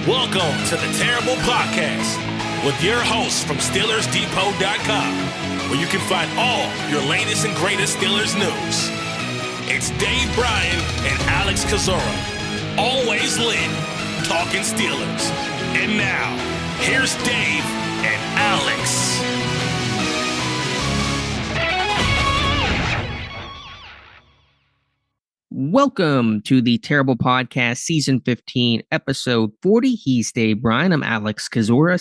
Welcome to the Terrible Podcast with your hosts from SteelersDepot.com, where you can find all your latest and greatest Steelers news. It's Dave Bryan and Alex Kozora, always lit, talking Steelers. And now, here's Dave and Alex. Welcome to the Terrible Podcast, Season 15, Episode 40. He's Dave Bryan. I'm Alex Kozora,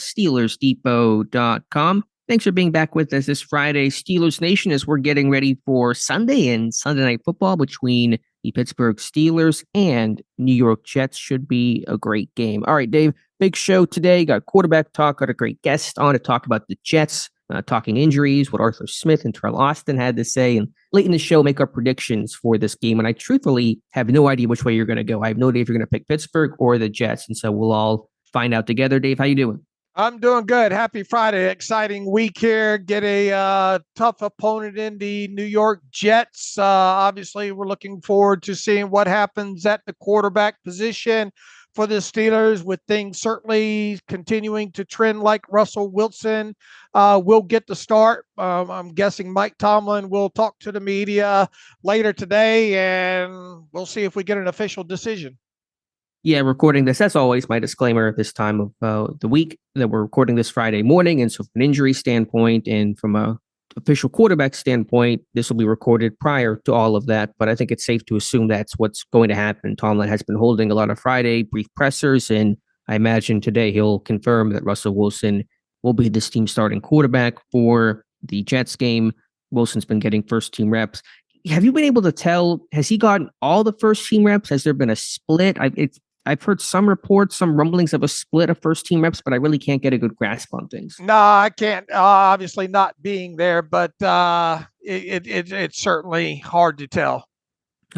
SteelersDepot.com. Thanks for being back with us this Friday, Steelers Nation, as we're getting ready for Sunday and Sunday Night Football between the Pittsburgh Steelers and New York Jets. Should be a great game. All right, Dave, big show today. Got quarterback talk, got a great guest on to talk about the Jets. Talking injuries, what Arthur Smith and Terrell Austin had to say, and late in the show, make our predictions for this game. And I truthfully have no idea which way you're going to go. I have no idea if you're going to pick Pittsburgh or the Jets, and so we'll all find out together. Dave, how you doing? I'm doing good. Happy Friday. Exciting week here. Get a tough opponent in the New York Jets. Obviously, we're looking forward to seeing what happens at the quarterback position for the Steelers, with things certainly continuing to trend like Russell Wilson will get the start. I'm guessing Mike Tomlin will talk to the media later today, and we'll see if we get an official decision. Yeah, recording this, as always, my disclaimer at this time of the week that we're recording this Friday morning. And so from an injury standpoint and from a official quarterback standpoint, this will be recorded prior to all of that. But I think it's safe to assume that's what's going to happen. Tomlin has been holding a lot of Friday brief pressers, and I imagine today he'll confirm that Russell Wilson will be this team starting quarterback for the Jets game. Wilson's been getting first team reps. Have you been able to tell, has he gotten all the first team reps? Has there been a split? I've heard some reports, some rumblings of a split of first team reps, but I really can't get a good grasp on things. No, I can't, obviously not being there, but it's certainly hard to tell.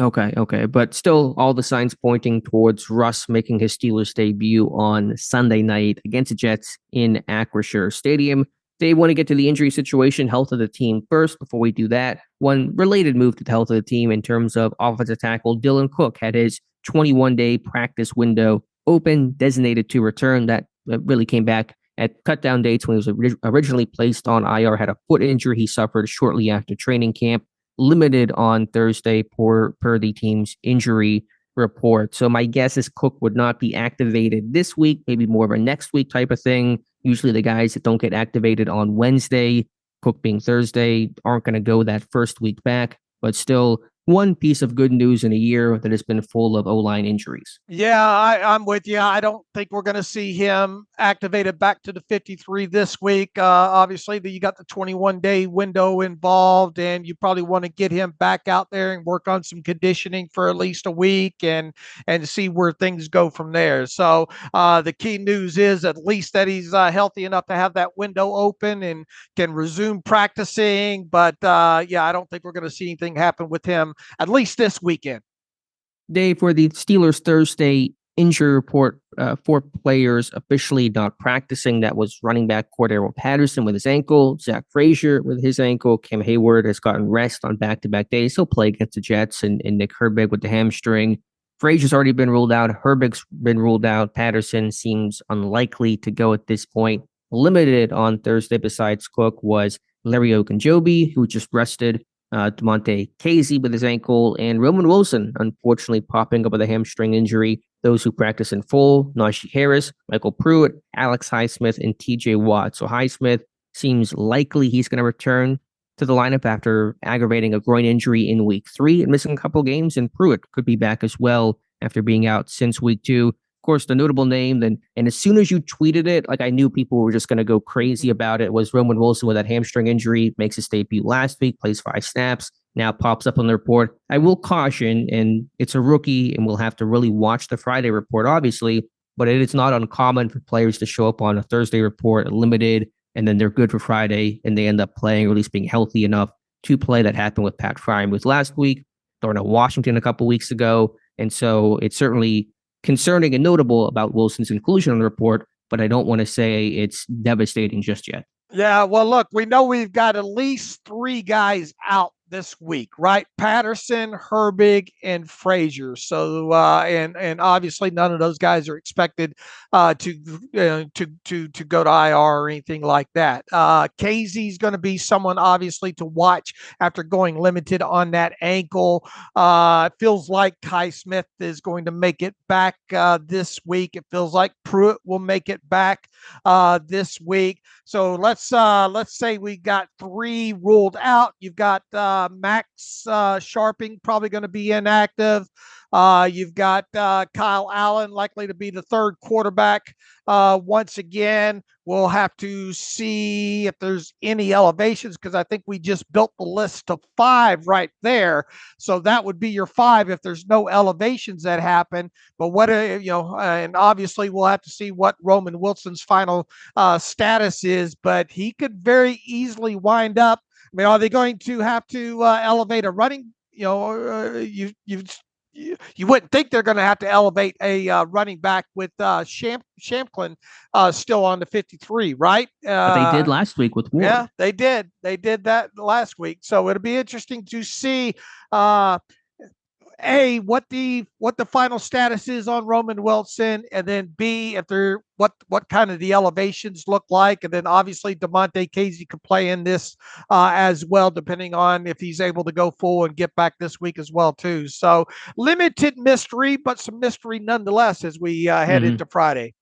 Okay. But still all the signs pointing towards Russ making his Steelers debut on Sunday night against the Jets in Acrisure Stadium. They want to get to the injury situation, health of the team first. Before we do that, one related move to the health of the team in terms of offensive tackle, Dylan Cook had his 21-day practice window open, designated to return. That really came back at cutdown dates when he was originally placed on IR, had a foot injury he suffered shortly after training camp, limited on Thursday per the team's injury report. So my guess is Cook would not be activated this week, maybe more of a next week type of thing. Usually the guys that don't get activated on Wednesday, Cook being Thursday, aren't going to go that first week back, but still one piece of good news in a year that has been full of O-line injuries. Yeah, I'm with you. I don't think we're going to see him activated back to the 53 this week. Obviously, you got the 21-day window involved, and you probably want to get him back out there and work on some conditioning for at least a week and see where things go from there. So the key news is at least that he's healthy enough to have that window open and can resume practicing. But I don't think we're going to see anything happen with him at least this weekend. Dave, for the Steelers Thursday injury report, 4 players officially not practicing. That was running back Cordero Patterson with his ankle, Zach Frazier with his ankle, Cam Hayward has gotten rest on back-to-back days. He'll play against the Jets, and Nick Herbig with the hamstring. Frazier's already been ruled out. Herbig's been ruled out. Patterson seems unlikely to go at this point. Limited on Thursday besides Cook was Larry Ogunjobi, who just rested. Damontae Kazee with his ankle, and Roman Wilson, unfortunately, popping up with a hamstring injury. Those who practice in full: Najee Harris, Michael Pruitt, Alex Highsmith, and TJ Watt. So Highsmith seems likely he's going to return to the lineup after aggravating a groin injury in week 3 and missing a couple games, and Pruitt could be back as well after being out since week 2. Of course, the notable name, and as soon as you tweeted it, like I knew people were just going to go crazy about it, was Roman Wilson with that hamstring injury, makes his debut last week, plays 5 snaps, now pops up on the report. I will caution, and it's a rookie, and we'll have to really watch the Friday report, obviously, but it is not uncommon for players to show up on a Thursday report, limited, and then they're good for Friday, and they end up playing or at least being healthy enough to play. That happened with Pat Freiermuth last week, Darnell Washington a couple weeks ago, and so it's certainly concerning and notable about Wilson's inclusion on the report, but I don't want to say it's devastating just yet. Yeah, well, look, we know we've got at least 3 guys out this week, right? Patterson, Herbig, and Frazier. So, and obviously none of those guys are expected to go to IR or anything like that. Kazee is going to be someone obviously to watch after going limited on that ankle. It feels like Kai Smith is going to make it back this week. It feels like Pruitt will make it back this week. So let's say we got 3 ruled out. You've got Max Sharping probably going to be inactive. You've got Kyle Allen likely to be the 3rd quarterback. Once again, we'll have to see if there's any elevations, because I think we just built the list to 5 right there. So that would be your 5 if there's no elevations that happen. But what, and obviously we'll have to see what Roman Wilson's final status is, but he could very easily wind up. I mean, are they going to have to elevate a running? You wouldn't think they're going to have to elevate a running back with Shamklin still on the 53, right? But they did last week with Ward. Yeah, they did. They did that last week. So it'll be interesting to see A, what the final status is on Roman Wilson, and then B, if they're what kind of the elevations look like. And then obviously Damontae Kazee could play in this as well, depending on if he's able to go full and get back this week as well too. So limited mystery, but some mystery nonetheless as we head into Friday.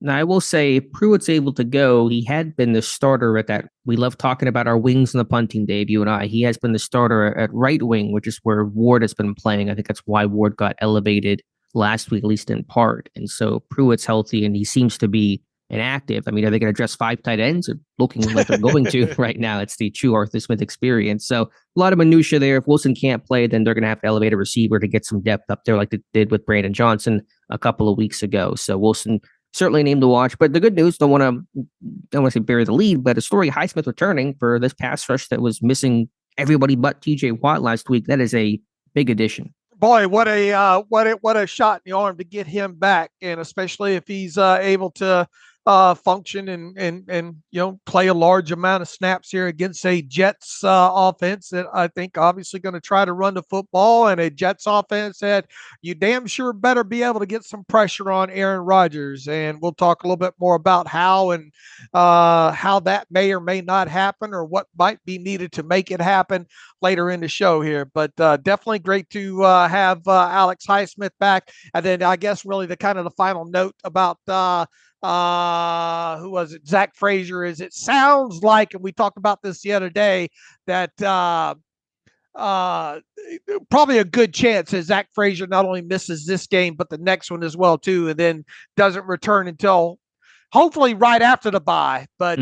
Now, I will say, if Pruitt's able to go, he had been the starter at that. We love talking about our wings in the punting, Dave, you and I. He has been the starter at right wing, which is where Ward has been playing. I think that's why Ward got elevated last week, at least in part. And so Pruitt's healthy, and he seems to be inactive. I mean, are they going to address 5 tight ends? Or looking like they're going to right now. It's the true Arthur Smith experience. So a lot of minutia there. If Wilson can't play, then they're going to have to elevate a receiver to get some depth up there like they did with Brandon Johnson a couple of weeks ago. So Wilson certainly a name to watch. But the good news, don't want to say bury the lead, but Astoria Highsmith returning for this pass rush that was missing everybody but TJ Watt last week. That is a big addition. Boy, what a shot in the arm to get him back, and especially if he's able to function and play a large amount of snaps here against a Jets offense that I think obviously going to try to run the football, and a Jets offense that you damn sure better be able to get some pressure on Aaron Rodgers. And we'll talk a little bit more about how and how that may or may not happen, or what might be needed to make it happen later in the show here. But definitely great to have Alex Highsmith back. And then I guess really the kind of the final note about who was it? Zach Frazier. Is it sounds like, and we talked about this the other day, that probably a good chance that Zach Frazier not only misses this game but the next one as well too, and then doesn't return until hopefully right after the bye. But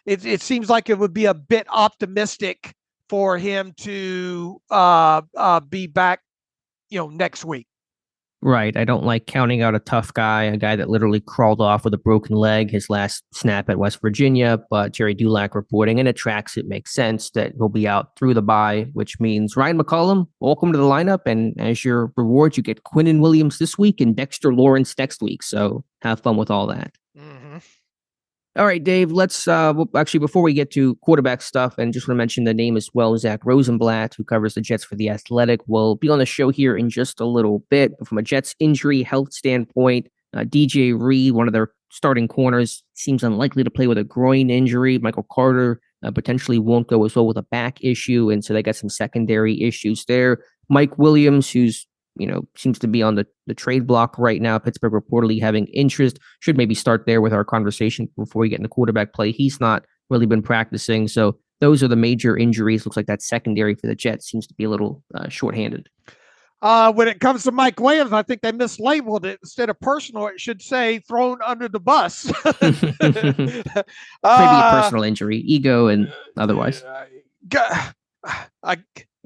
it seems like it would be a bit optimistic for him to be back, next week. Right. I don't like counting out a tough guy, a guy that literally crawled off with a broken leg his last snap at West Virginia. But Jerry Dulac reporting, and it tracks, it makes sense that he'll be out through the bye, which means Ryan McCollum, welcome to the lineup. And as your reward, you get Quinnen Williams this week and Dexter Lawrence next week. So have fun with all that. Mm-hmm. All right, Dave, let's actually, before we get to quarterback stuff, and just want to mention the name as well, Zack Rosenblat, who covers the Jets for The Athletic, will be on the show here in just a little bit. But from a Jets injury health standpoint, DJ Reed, one of their starting corners, seems unlikely to play with a groin injury. Michael Carter potentially won't go as well with a back issue, and so they got some secondary issues there. Mike Williams, who's seems to be on the trade block right now. Pittsburgh reportedly having interest. Should maybe start there with our conversation before we get into quarterback play. He's not really been practicing. So those are the major injuries. Looks like that secondary for the Jets seems to be a little shorthanded. When it comes to Mike Williams, I think they mislabeled it. Instead of personal, it should say thrown under the bus. Maybe a personal injury, ego and otherwise. I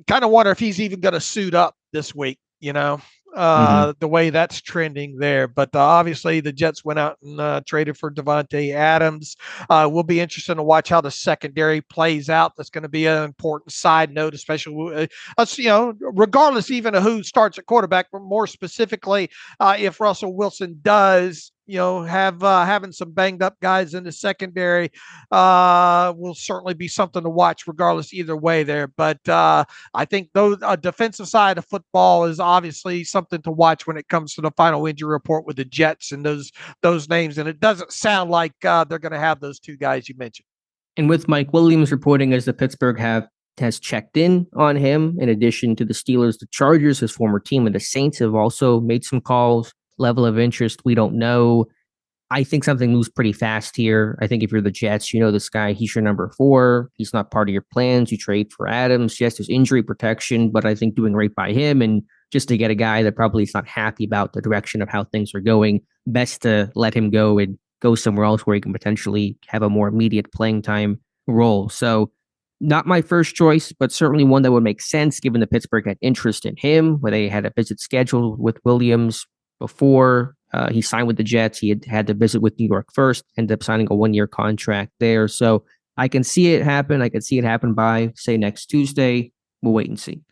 kind of wonder if he's even going to suit up this week. The way that's trending there. But obviously the Jets went out and traded for Davante Adams. We'll be interested to watch how the secondary plays out. That's going to be an important side note, especially regardless even of who starts at quarterback, but more specifically, if Russell Wilson does having some banged up guys in the secondary will certainly be something to watch regardless either way there. But I think those defensive side of football is obviously something to watch when it comes to the final injury report with the Jets and those names. And it doesn't sound like they're going to have those two guys you mentioned. And with Mike Williams reporting as the Pittsburgh has checked in on him, in addition to the Steelers, the Chargers, his former team, and the Saints have also made some calls. Level of interest, we don't know. I think something moves pretty fast here. I think if you're the Jets, you know this guy, he's your number 4. He's not part of your plans. You trade for Adams. Yes, there's injury protection, but I think doing right by him and just to get a guy that probably is not happy about the direction of how things are going, best to let him go and go somewhere else where he can potentially have a more immediate playing time role. So not my first choice, but certainly one that would make sense given the Pittsburgh had interest in him, where they had a visit scheduled with Williams before he signed with the Jets. He had to visit with New York first, ended up signing a 1-year contract there. So I can see it happen. I can see it happen by, say, next Tuesday. We'll wait and see.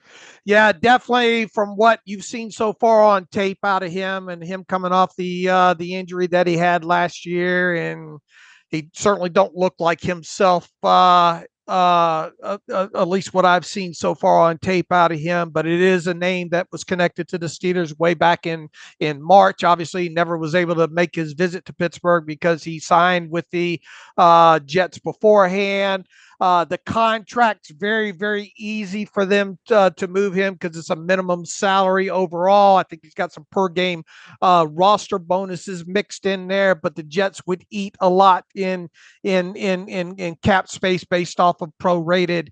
Yeah, definitely. From what you've seen so far on tape out of him and him coming off the injury that he had last year, and he certainly don't look like himself. At least what I've seen so far on tape out of him, but it is a name that was connected to the Steelers way back in March. Obviously, he never was able to make his visit to Pittsburgh because he signed with the Jets beforehand. The contract's very, very easy for them to move him because it's a minimum salary overall. I think he's got some per game roster bonuses mixed in there, but the Jets would eat a lot in cap space based off of prorated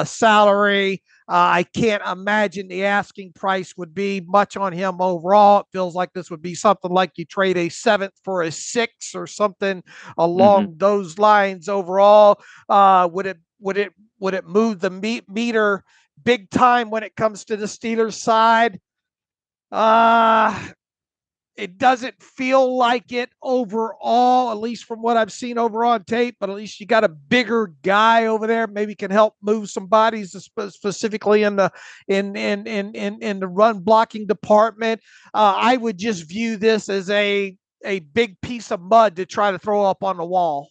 salary. I can't imagine the asking price would be much on him overall. It feels like this would be something like you trade a 7th for a 6 or something along those lines overall. Would it move the meter big time when it comes to the Steelers side? It doesn't feel like it overall, at least from what I've seen over on tape, but at least you got a bigger guy over there, maybe can help move some bodies specifically in the run blocking department. I would just view this as a big piece of mud to try to throw up on the wall.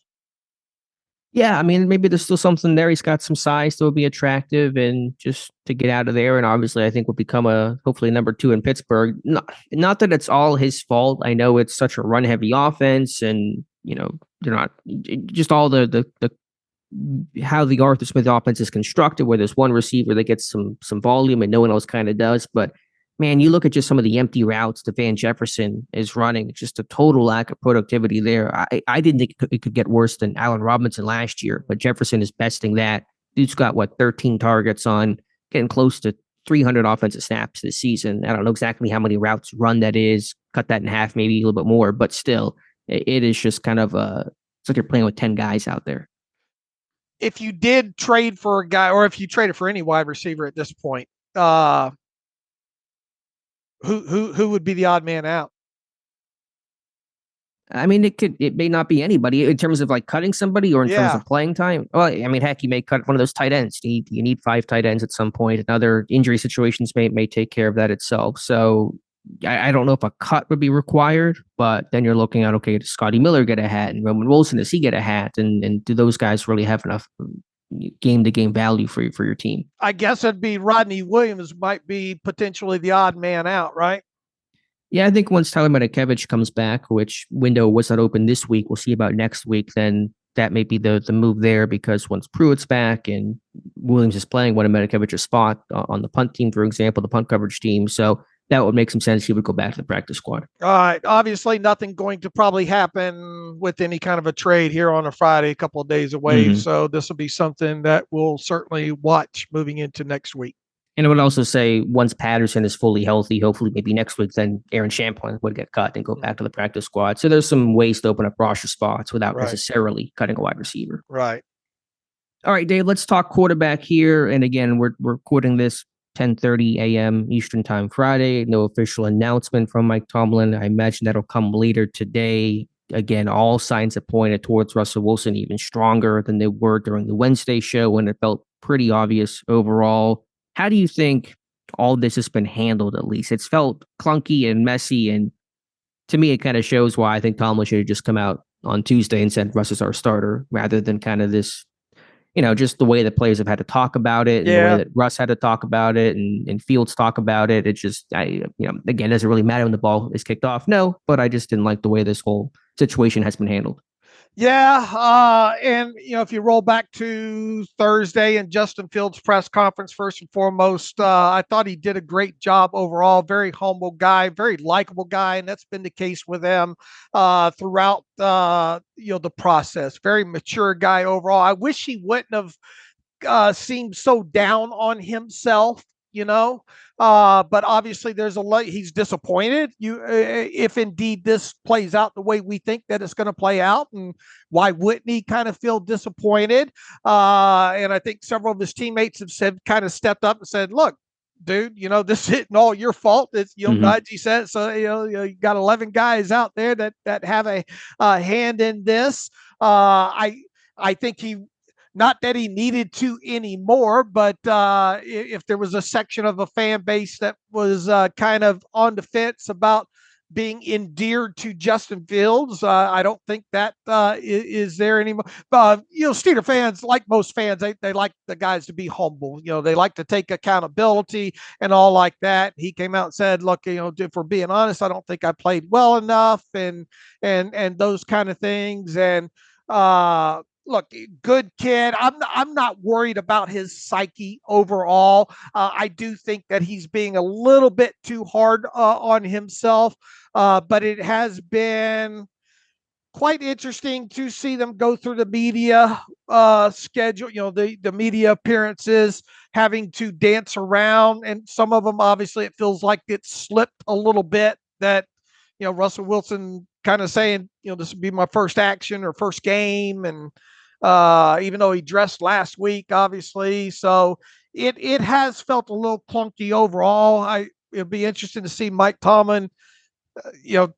Yeah, I mean, maybe there's still something there. He's got some size that would be attractive, and just to get out of there. And obviously, I think will become hopefully number 2 in Pittsburgh. Not that it's all his fault. I know it's such a run heavy offense, and they're not just all the how the Arthur Smith offense is constructed, where there's one receiver that gets some volume and no one else kind of does. But man, you look at just some of the empty routes that Van Jefferson is running, just a total lack of productivity there. I didn't think it could get worse than Allen Robinson last year, but Jefferson is besting that. Dude's got 13 targets on, getting close to 300 offensive snaps this season. I don't know exactly how many routes run that is. Cut that in half, maybe a little bit more, but still, it is just kind of it's like you're playing with 10 guys out there. If you did trade for a guy, or if you traded for any wide receiver at this point, who would be the odd man out? I mean, it may not be anybody in terms of cutting somebody or in terms of playing time. Well, I mean, heck, you may cut one of those tight ends. You need 5 tight ends at some point. And other injury situations may take care of that itself. So I don't know if a cut would be required, but then you're looking at, okay, does Scotty Miller get a hat, and Roman Wilson, does he get a hat? And do those guys really have enough game-to-game value for your team? I guess it'd be Rodney Williams might be potentially the odd man out, right? Yeah, I think once Tyler Matakevich comes back, which window was not open this week, we'll see about next week, then that may be the move there, because once Pruitt's back and Williams is playing one of Matakavich's spot on the punt team, for example, the punt coverage team. So that would make some sense. He would go back to the practice squad. All right. Obviously, nothing going to probably happen with any kind of a trade here on a Friday, a couple of days away. So this will be something that we'll certainly watch moving into next week. And I would also say once Patterson is fully healthy, hopefully maybe next week, then Aaron Champlin would get cut and go back to the practice squad. So there's some ways to open up roster spots without necessarily cutting a wide receiver. Right. All right, Dave, let's talk quarterback here. And again, we're recording this 10:30 a.m. Eastern Time Friday. No official announcement from Mike Tomlin. I imagine that'll come later today. Again, all signs have pointed towards Russell Wilson even stronger than they were during the Wednesday show, when it felt pretty obvious overall. How do you think all this has been handled, at least? It's felt clunky and messy, and to me, it kind of shows why I think Tomlin should have just come out on Tuesday and said Russ is our starter, rather than kind of this, just the way the players have had to talk about it, and the way that Russ had to talk about it, and Fields talk about it. It's just, again, does it really matter when the ball is kicked off? No, but I just didn't like the way this whole situation has been handled. Yeah, and if you roll back to Thursday and Justin Fields' press conference, first and foremost, I thought he did a great job overall. Very humble guy, very likable guy, and that's been the case with him throughout the process. Very mature guy overall. I wish he wouldn't have seemed so down on himself. But obviously there's a lot. He's disappointed. If indeed this plays out the way we think that it's going to play out, and why wouldn't he kind of feel disappointed? And I think several of his teammates have kind of stepped up and said, "Look, dude, this isn't all your fault. It's Najee said so. You got 11 guys out there that have a hand in this. I think he." Not that he needed to anymore, but if there was a section of a fan base that was kind of on the fence about being endeared to Justin Fields, I don't think that is there anymore. Steeler fans, like most fans, they like the guys to be humble. They like to take accountability and all like that. He came out and said, "Look, if we're being honest, I don't think I played well enough," and those kind of things. And look, good kid. I'm not worried about his psyche overall. I do think that he's being a little bit too hard on himself, but it has been quite interesting to see them go through the media schedule, the media appearances, having to dance around. And some of them, obviously, it feels like it slipped a little bit, that, Russell Wilson kind of saying, this would be my first action or first game. And even though he dressed last week, obviously. So it has felt a little clunky overall. It'll be interesting to see Mike Tomlin,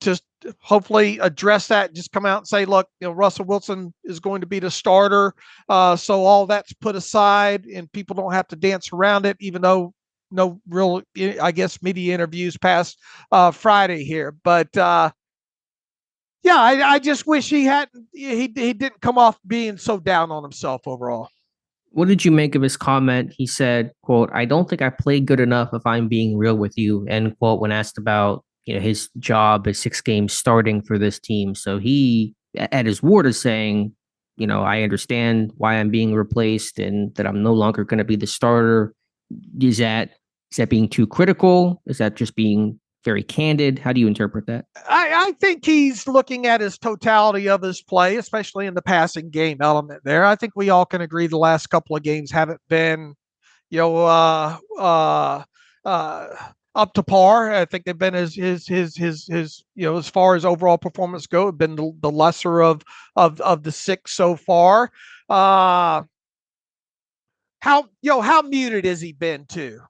just hopefully address that, just come out and say, look, Russell Wilson is going to be the starter. So all that's put aside and people don't have to dance around it, even though no real, I guess, media interviews past Friday here. But yeah, I just wish he didn't come off being so down on himself overall. What did you make of his comment? He said, quote, "I don't think I played good enough if I'm being real with you," end quote, when asked about his job, his 6 games starting for this team. So he, at his word, is saying, I understand why I'm being replaced and that I'm no longer going to be the starter. Is that being too critical? Is that just being very candid? How do you interpret that? I think he's looking at his totality of his play, especially in the passing game element there. I think we all can agree the last couple of games haven't been, up to par. I think they've been his as far as overall performance go, have been the lesser of the 6 so far. How muted has he been too?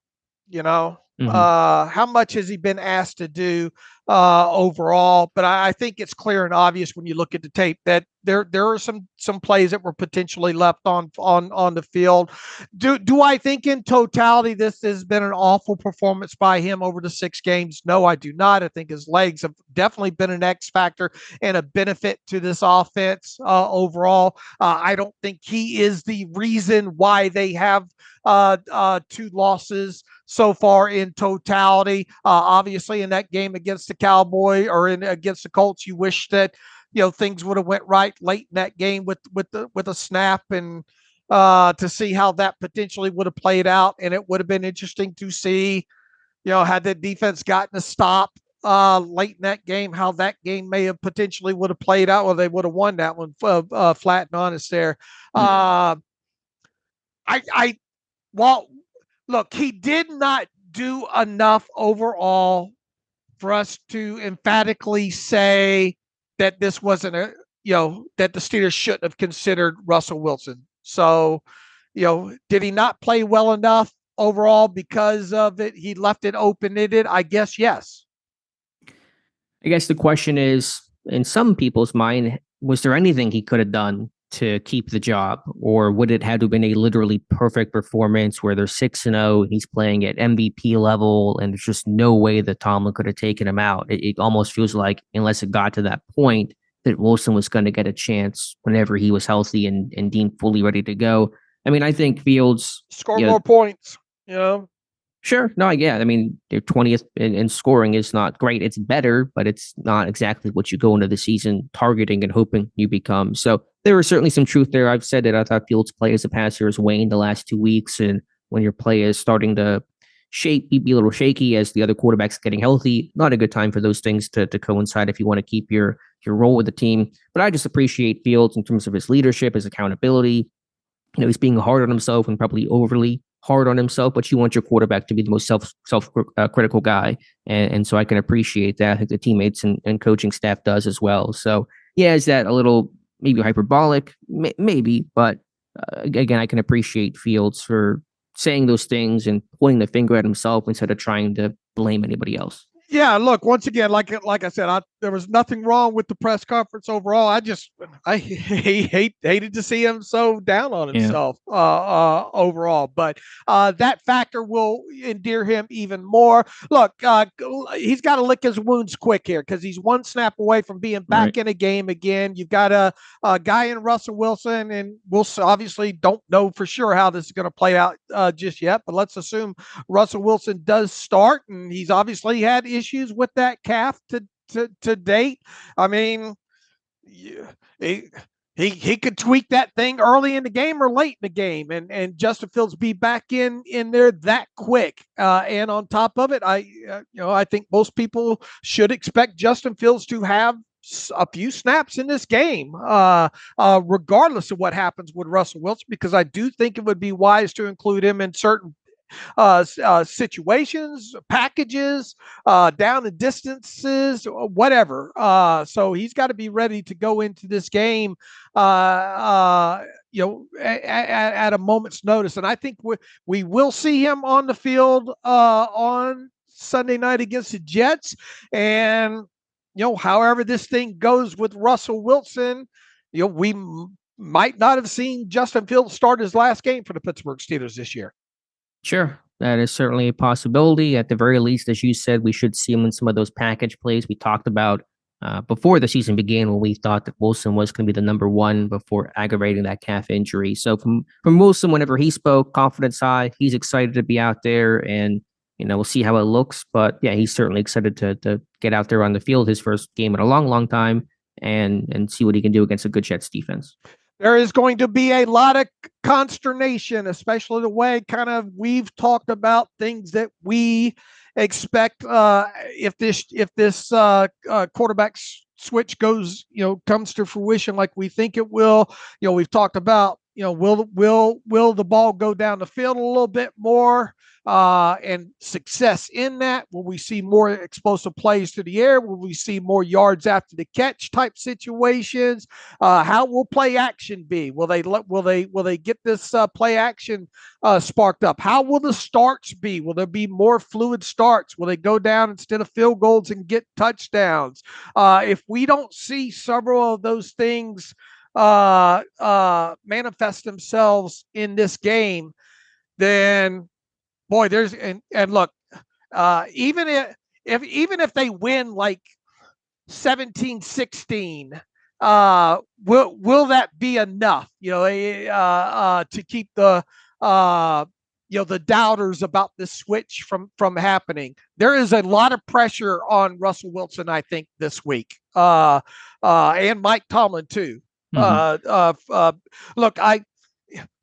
How much has he been asked to do overall? But I think it's clear and obvious when you look at the tape that there are some plays that were potentially left on the field. Do I think in totality this has been an awful performance by him over the 6 games? No, I do not. I think his legs have definitely been an X factor and a benefit to this offense overall. I don't think he is the reason why they have 2 losses so far in totality. Obviously, in that game against the Cowboy or against the Colts, you wish that things would have went right late in that game with a snap, and to see how that potentially would have played out. And it would have been interesting to see, had the defense gotten a stop late in that game, how that game may have potentially would have played out. Well, they would have won that one flat and honest there. Well, look, he did not do enough overall for us to emphatically say that this wasn't that the Steelers shouldn't have considered Russell Wilson. So, did he not play well enough overall because of it? He left it open-ended, I guess, yes. I guess the question is, in some people's mind, was there anything he could have done to keep the job, or would it have to have been a literally perfect performance where they're 6-0, he's playing at MVP level, and there's just no way that Tomlin could have taken him out? It almost feels like, unless it got to that point, that Wilson was going to get a chance whenever he was healthy and deemed fully ready to go. I mean, I think Fields score more points, Sure. No, yeah. I mean, they're 20th in scoring is not great. It's better, but it's not exactly what you go into the season targeting and hoping you become. So there was certainly some truth there. I've said it. I thought Fields' play as a passer has waned the last 2 weeks. And when your play is starting to be a little shaky as the other quarterback's getting healthy, not a good time for those things to coincide if you want to keep your role with the team. But I just appreciate Fields in terms of his leadership, his accountability. He's being hard on himself and probably overly hard on himself, but you want your quarterback to be the most self-critical guy. And so I can appreciate that. I think the teammates and coaching staff does as well. So yeah, is that a little maybe hyperbolic? Maybe, but again, I can appreciate Fields for saying those things and pointing the finger at himself instead of trying to blame anybody else. Yeah, look, once again, like I said, there was nothing wrong with the press conference overall. I hated to see him so down on himself overall, but that factor will endear him even more. Look, he's got to lick his wounds quick here because he's one snap away from being back in a game again. You've got a guy in Russell Wilson, and we'll obviously don't know for sure how this is going to play out just yet, but let's assume Russell Wilson does start, and he's obviously had issues with that calf to date. I mean, he could tweak that thing early in the game or late in the game, and Justin Fields be back in there that quick. And on top of it, I think most people should expect Justin Fields to have a few snaps in this game, regardless of what happens with Russell Wilson, because I do think it would be wise to include him in certain situations, packages, down and distances, whatever. So he's got to be ready to go into this game, at a moment's notice. And I think we will see him on the field on Sunday night against the Jets. And, however this thing goes with Russell Wilson, we might not have seen Justin Fields start his last game for the Pittsburgh Steelers this year. Sure. That is certainly a possibility. At the very least, as you said, we should see him in some of those package plays we talked about before the season began, when we thought that Wilson was going to be the number one before aggravating that calf injury. So from Wilson, whenever he spoke, confidence high, he's excited to be out there, and we'll see how it looks. But yeah, he's certainly excited to get out there on the field, his first game in a long, long time, and see what he can do against a good Jets defense. There is going to be a lot of consternation, especially the way kind of we've talked about things that we expect if this quarterback switch comes to fruition like we think it will. We've talked about will the ball go down the field a little bit more, and success in that? Will we see more explosive plays to the air? Will we see more yards after the catch type situations? How will play action be? Will they get this play action sparked up? How will the starts be? Will there be more fluid starts? Will they go down instead of field goals and get touchdowns? If we don't see several of those things manifest themselves in this game, then boy, and look, even if they win like 17-16, will that be enough, to keep the the doubters about the switch from happening? There is a lot of pressure on Russell Wilson, I think, this week, and Mike Tomlin too. Look,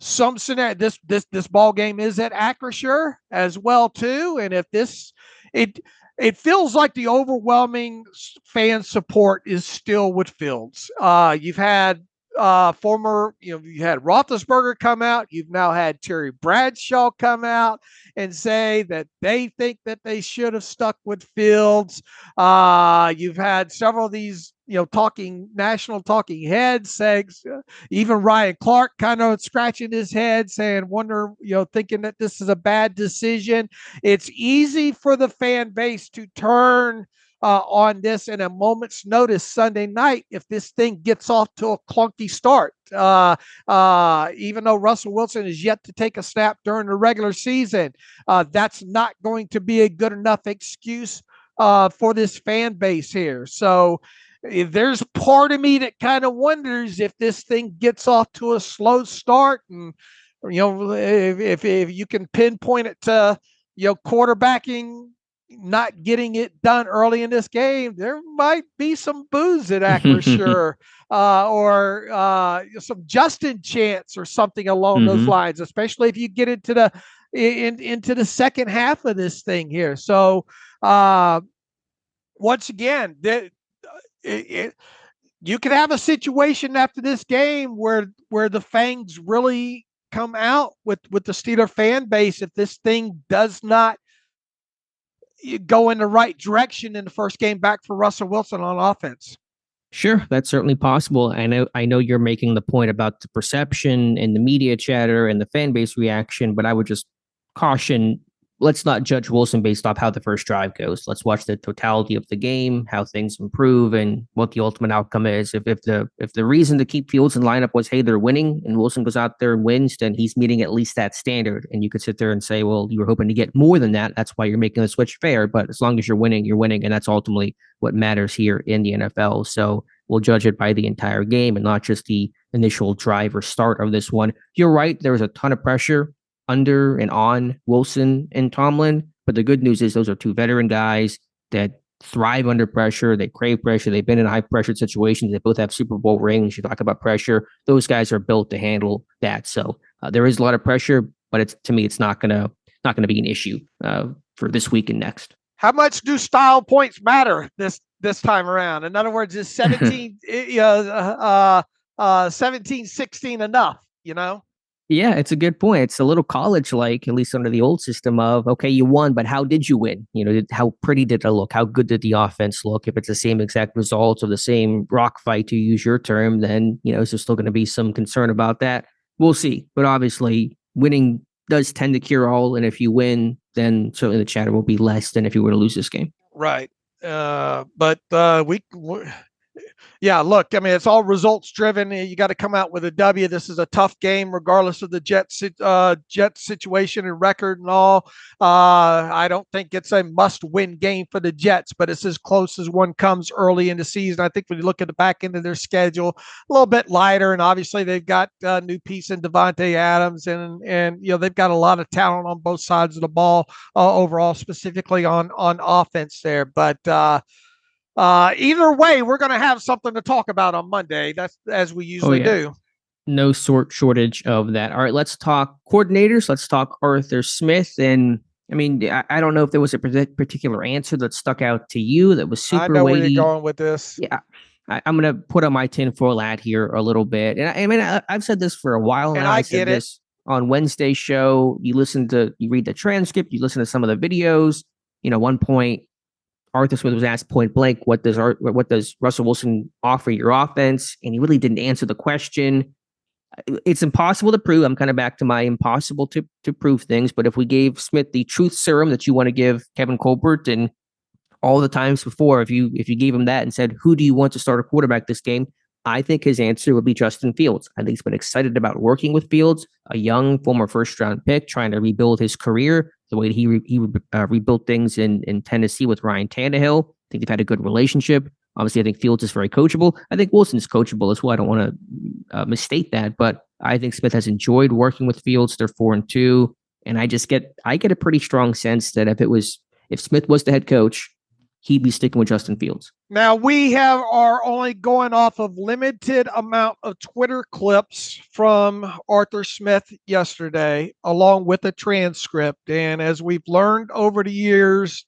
some scenario, this ball game is at Acrisure as well too, and if it feels like the overwhelming fan support is still with Fields. You've had you had Roethlisberger come out. You've now had Terry Bradshaw come out and say that they think that they should have stuck with Fields. You've had several of these national talking heads saying, even Ryan Clark kind of scratching his head saying, thinking that this is a bad decision. It's easy for the fan base to turn on this in a moment's notice Sunday night if this thing gets off to a clunky start. Even though Russell Wilson is yet to take a snap during the regular season, that's not going to be a good enough excuse for this fan base here. So there's part of me that kind of wonders if this thing gets off to a slow start, and if you can pinpoint it to quarterbacking not getting it done early in this game, there might be some boos at Acrisure or some Justin chants or something along those lines, especially if you get into the second half of this thing here. So once again, you could have a situation after this game where the Fangs really come out with the Steeler fan base if this thing does not go in the right direction in the first game back for Russell Wilson on offense. Sure, that's certainly possible. I know you're making the point about the perception and the media chatter and the fan base reaction, but I would just caution, let's not judge Wilson based off how the first drive goes. Let's watch the totality of the game, how things improve, and what the ultimate outcome is. If the reason to keep Fields in lineup was, hey, they're winning, and Wilson goes out there and wins, then he's meeting at least that standard. And you could sit there and say, well, you were hoping to get more than that. That's why you're making the switch fair. But as long as you're winning, and that's ultimately what matters here in the NFL. So we'll judge it by the entire game and not just the initial drive or start of this one. You're right. There was a ton of pressure under and on Wilson and Tomlin. But the good news is those are two veteran guys that thrive under pressure. They crave pressure. They've been in high pressure situations. They both have Super Bowl rings. You talk about pressure. Those guys are built to handle that. So there is a lot of pressure, but to me, it's not gonna be an issue for this week and next. How much do style points matter this time around? In other words, is 17-16 enough, Yeah, it's a good point. It's a little college-like, at least under the old system of, okay, you won, but how did you win? How pretty did it look? How good did the offense look? If it's the same exact results of the same rock fight, to use your term, then, is there still going to be some concern about that? We'll see. But obviously, winning does tend to cure all. And if you win, then certainly the chatter will be less than if you were to lose this game. Right. Yeah, look, I mean, it's all results driven. You got to come out with a W. This is a tough game, regardless of the Jets situation and record and all. I don't think it's a must-win game for the Jets, but it's as close as one comes early in the season. I think when you look at the back end of their schedule, a little bit lighter, and obviously they've got a new piece in Damontae Adams, and they've got a lot of talent on both sides of the ball overall, specifically on offense there, but. Either way, we're going to have something to talk about on Monday. That's as we usually do. No shortage of that. All right, let's talk coordinators. Let's talk Arthur Smith. And I mean, I don't know if there was a particular answer that stuck out to you that was super weighty. I know where you're going with this. Yeah, I'm going to put on my tinfoil hat here a little bit. And I mean, I've said this for a while now. I said this on Wednesday's show. You read the transcript, you listen to some of the videos. One point, Arthur Smith was asked point blank, what does Russell Wilson offer your offense? And he really didn't answer the question. It's impossible to prove. I'm kind of back to my impossible to prove things. But if we gave Smith the truth serum that you want to give Kevin Colbert and all the times before, if you gave him that and said, who do you want to start a quarterback this game? I think his answer would be Justin Fields. I think he's been excited about working with Fields, a young former first-round pick, trying to rebuild his career the way he rebuilt things in Tennessee with Ryan Tannehill. I think they've had a good relationship. Obviously, I think Fields is very coachable. I think Wilson's coachable as well. I don't want to misstate that, but I think Smith has enjoyed working with Fields. They're 4-2, and I get a pretty strong sense that if Smith was the head coach, he'd be sticking with Justin Fields. Now, we are only going off of limited amount of Twitter clips from Arthur Smith yesterday, along with a transcript. And as we've learned over the years,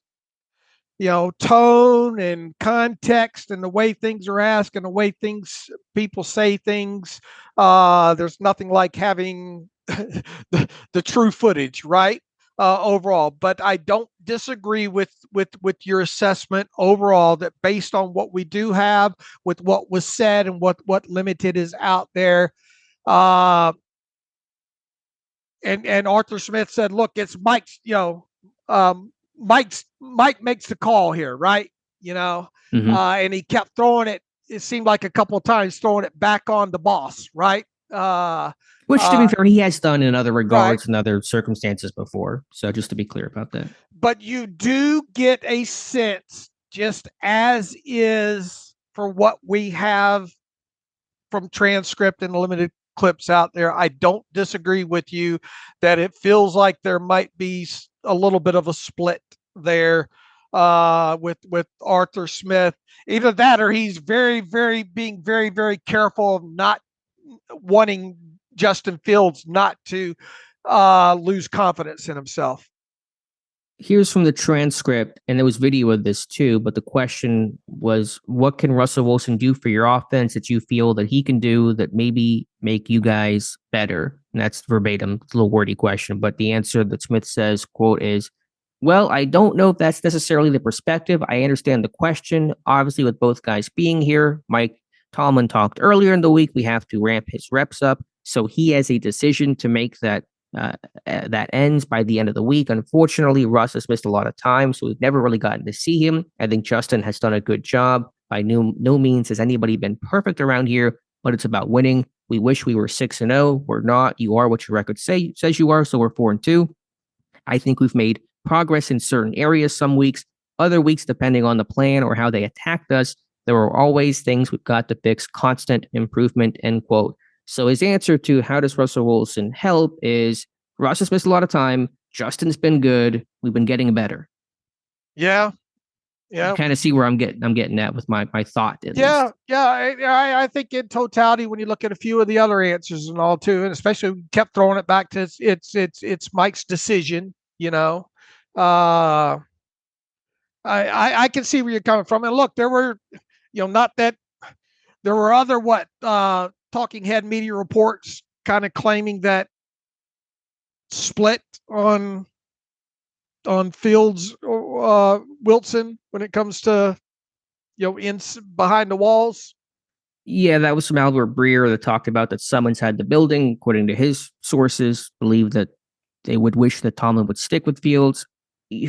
tone and context and the way things are asked and the way people say things, there's nothing like having the true footage, right? Overall, but I don't disagree with your assessment overall that based on what we do have with what was said and what limited is out there. And Arthur Smith said, look, it's Mike's, Mike makes the call here, right? Mhm. And he kept throwing it. It seemed like a couple of times throwing it back on the boss, right? Which, to be fair, he has done in other Right. regards and other circumstances before. So just to be clear about that. But you do get a sense, just as is for what we have from transcript and limited clips out there. I don't disagree with you that it feels like there might be a little bit of a split there with Arthur Smith. Either that or he's being very, very careful of not wanting Justin Fields not to lose confidence in himself. Here's from the transcript, and there was video of this too, but the question was, what can Russell Wilson do for your offense that you feel that he can do that maybe make you guys better? And that's verbatim. It's a little wordy question, but the answer that Smith says, quote, is, well, I don't know if that's necessarily the perspective. I understand the question. Obviously, with both guys being here, Mike Tomlin talked earlier in the week, we have to ramp his reps up. So he has a decision to make that ends by the end of the week. Unfortunately, Russ has missed a lot of time, so we've never really gotten to see him. I think Justin has done a good job. By no means has anybody been perfect around here, but it's about winning. We wish we were 6-0. We're not. You are what your record says you are, so we're 4-2. I think we've made progress in certain areas some weeks. Other weeks, depending on the plan or how they attacked us, there are always things we've got to fix. Constant improvement, end quote. So his answer to how does Russell Wilson help is Russ has missed a lot of time. Justin's been good. We've been getting better. Yeah. You kind of see where I'm getting at with my thought. Yeah. I think in totality, when you look at a few of the other answers and all too, and especially kept throwing it back to it's Mike's decision, I can see where you're coming from. And look, there were, not that there were other talking head media reports kind of claiming that split on Fields Wilson when it comes to in behind the walls. Yeah, that was from Albert Breer that talked about that someone's had the building, according to his sources, believe that they would wish that Tomlin would stick with Fields.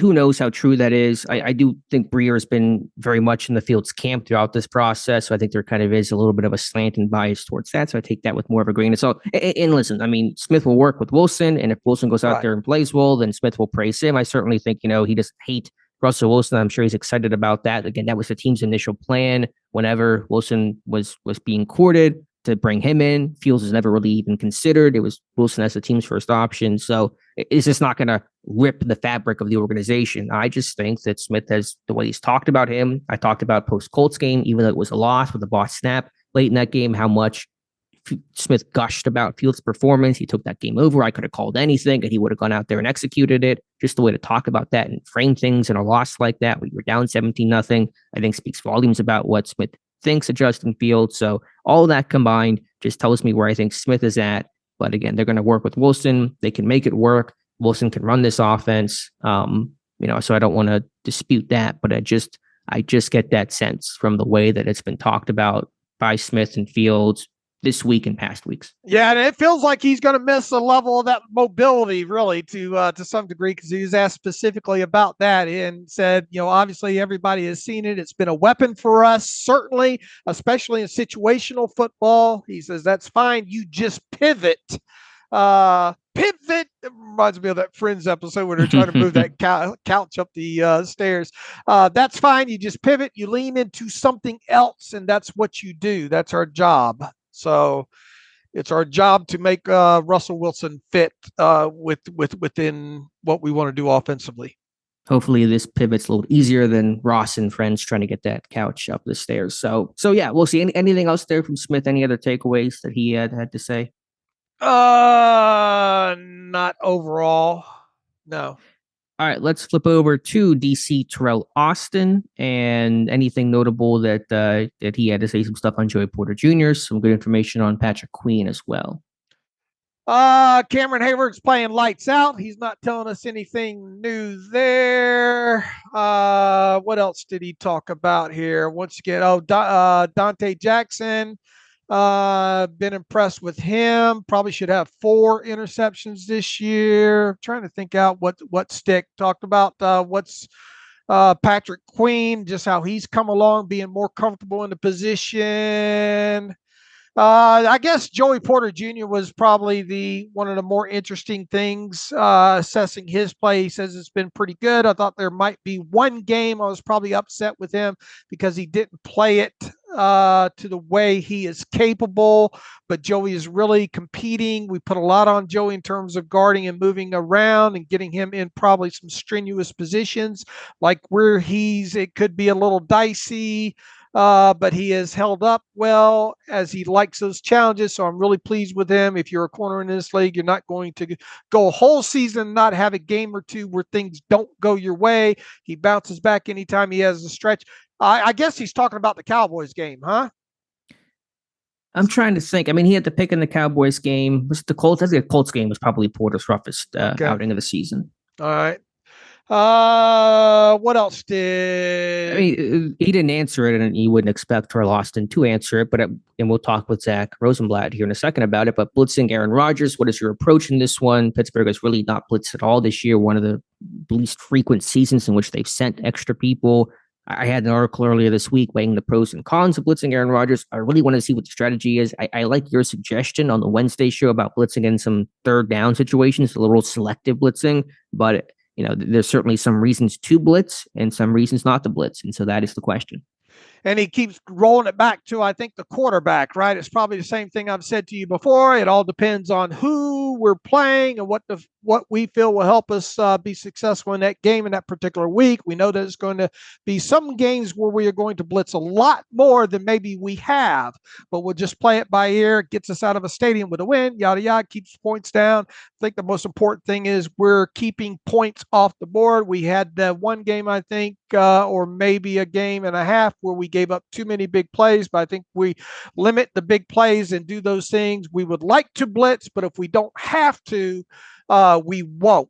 Who knows how true that is? I do think Breer has been very much in the Fields camp throughout this process. So I think there kind of is a little bit of a slant and bias towards that. So I take that with more of a grain of salt. And listen, I mean, Smith will work with Wilson. And if Wilson goes out there and plays well, then Smith will praise him. I certainly think, he doesn't hate Russell Wilson. I'm sure he's excited about that. Again, that was the team's initial plan whenever Wilson was being courted to bring him in. Fields was never really even considered. It was Wilson as the team's first option. So it's just not going to rip the fabric of the organization. I just think that Smith has, the way he's talked about him, I talked about post-Colts game, even though it was a loss with the boss snap late in that game, how much Smith gushed about Fields' performance. He took that game over. I could have called anything and he would have gone out there and executed it. Just the way to talk about that and frame things in a loss like that, we were down 17-0, I think speaks volumes about what Smith thinks of Justin Fields. So all that combined just tells me where I think Smith is at. But again, they're going to work with Wilson. They can make it work. Wilson can run this offense. So I don't want to dispute that, but I just get that sense from the way that it's been talked about by Smith and Fields this week and past weeks. Yeah, and it feels like he's going to miss a level of that mobility, really, to some degree, because he was asked specifically about that and said, obviously everybody has seen it. It's been a weapon for us, certainly, especially in situational football. He says that's fine. You just pivot. Pivot. It reminds me of that Friends episode where they're trying to move that couch up the stairs. That's fine. You just pivot. You lean into something else, and that's what you do. That's our job. So it's our job to make Russell Wilson fit within what we want to do offensively. Hopefully this pivot's a little easier than Ross and friends trying to get that couch up the stairs. So yeah, we'll see. Anything else there from Smith? Any other takeaways that he had to say? Not overall. No. All right, let's flip over to DC Terrell Austin and anything notable that he had to say. Some stuff on Joey Porter Jr., some good information on Patrick Queen as well. Cameron Hayward's playing lights out. He's not telling us anything new there. What else did he talk about here? Once again, Damontae Jackson. Been impressed with him. Probably should have 4 interceptions this year. Trying to think out what Stick talked about. What's Patrick Queen, just how he's come along, being more comfortable in the position. I guess Joey Porter Jr. was probably one of the more interesting things, assessing his play. He says it's been pretty good. I thought there might be one game I was probably upset with him because he didn't play it to the way he is capable, but Joey is really competing. We put a lot on Joey in terms of guarding and moving around and getting him in probably some strenuous positions, like where it could be a little dicey. But he has held up well as he likes those challenges. So I'm really pleased with him. If you're a corner in this league, you're not going to go a whole season and not have a game or two where things don't go your way. He bounces back anytime he has a stretch. I guess he's talking about the Cowboys game, huh? I'm trying to think. I mean, he had to pick in the Cowboys game. Was it the Colts? I think the Colts game was probably Porter's roughest outing of the season. All right. What else did? I mean, he didn't answer it, and you wouldn't expect Troy Austin to answer it. And we'll talk with Zack Rosenblat here in a second about it. But blitzing Aaron Rodgers, what is your approach in this one? Pittsburgh has really not blitzed at all this year. One of the least frequent seasons in which they've sent extra people. I had an article earlier this week weighing the pros and cons of blitzing Aaron Rodgers. I really want to see what the strategy is. I like your suggestion on the Wednesday show about blitzing in some third down situations, a little selective blitzing, but there's certainly some reasons to blitz and some reasons not to blitz. And so that is the question. And he keeps rolling it back to, I think, the quarterback, right? It's probably the same thing I've said to you before. It all depends on who we're playing and what we feel will help us be successful in that game in that particular week. We know that it's going to be some games where we are going to blitz a lot more than maybe we have, but we'll just play it by ear. It gets us out of a stadium with a win, yada, yada, keeps points down. I think the most important thing is we're keeping points off the board. We had one game, I think, or maybe a game and a half where we gave up too many big plays, but I think we limit the big plays and do those things. We would like to blitz, but if we don't have to, we won't.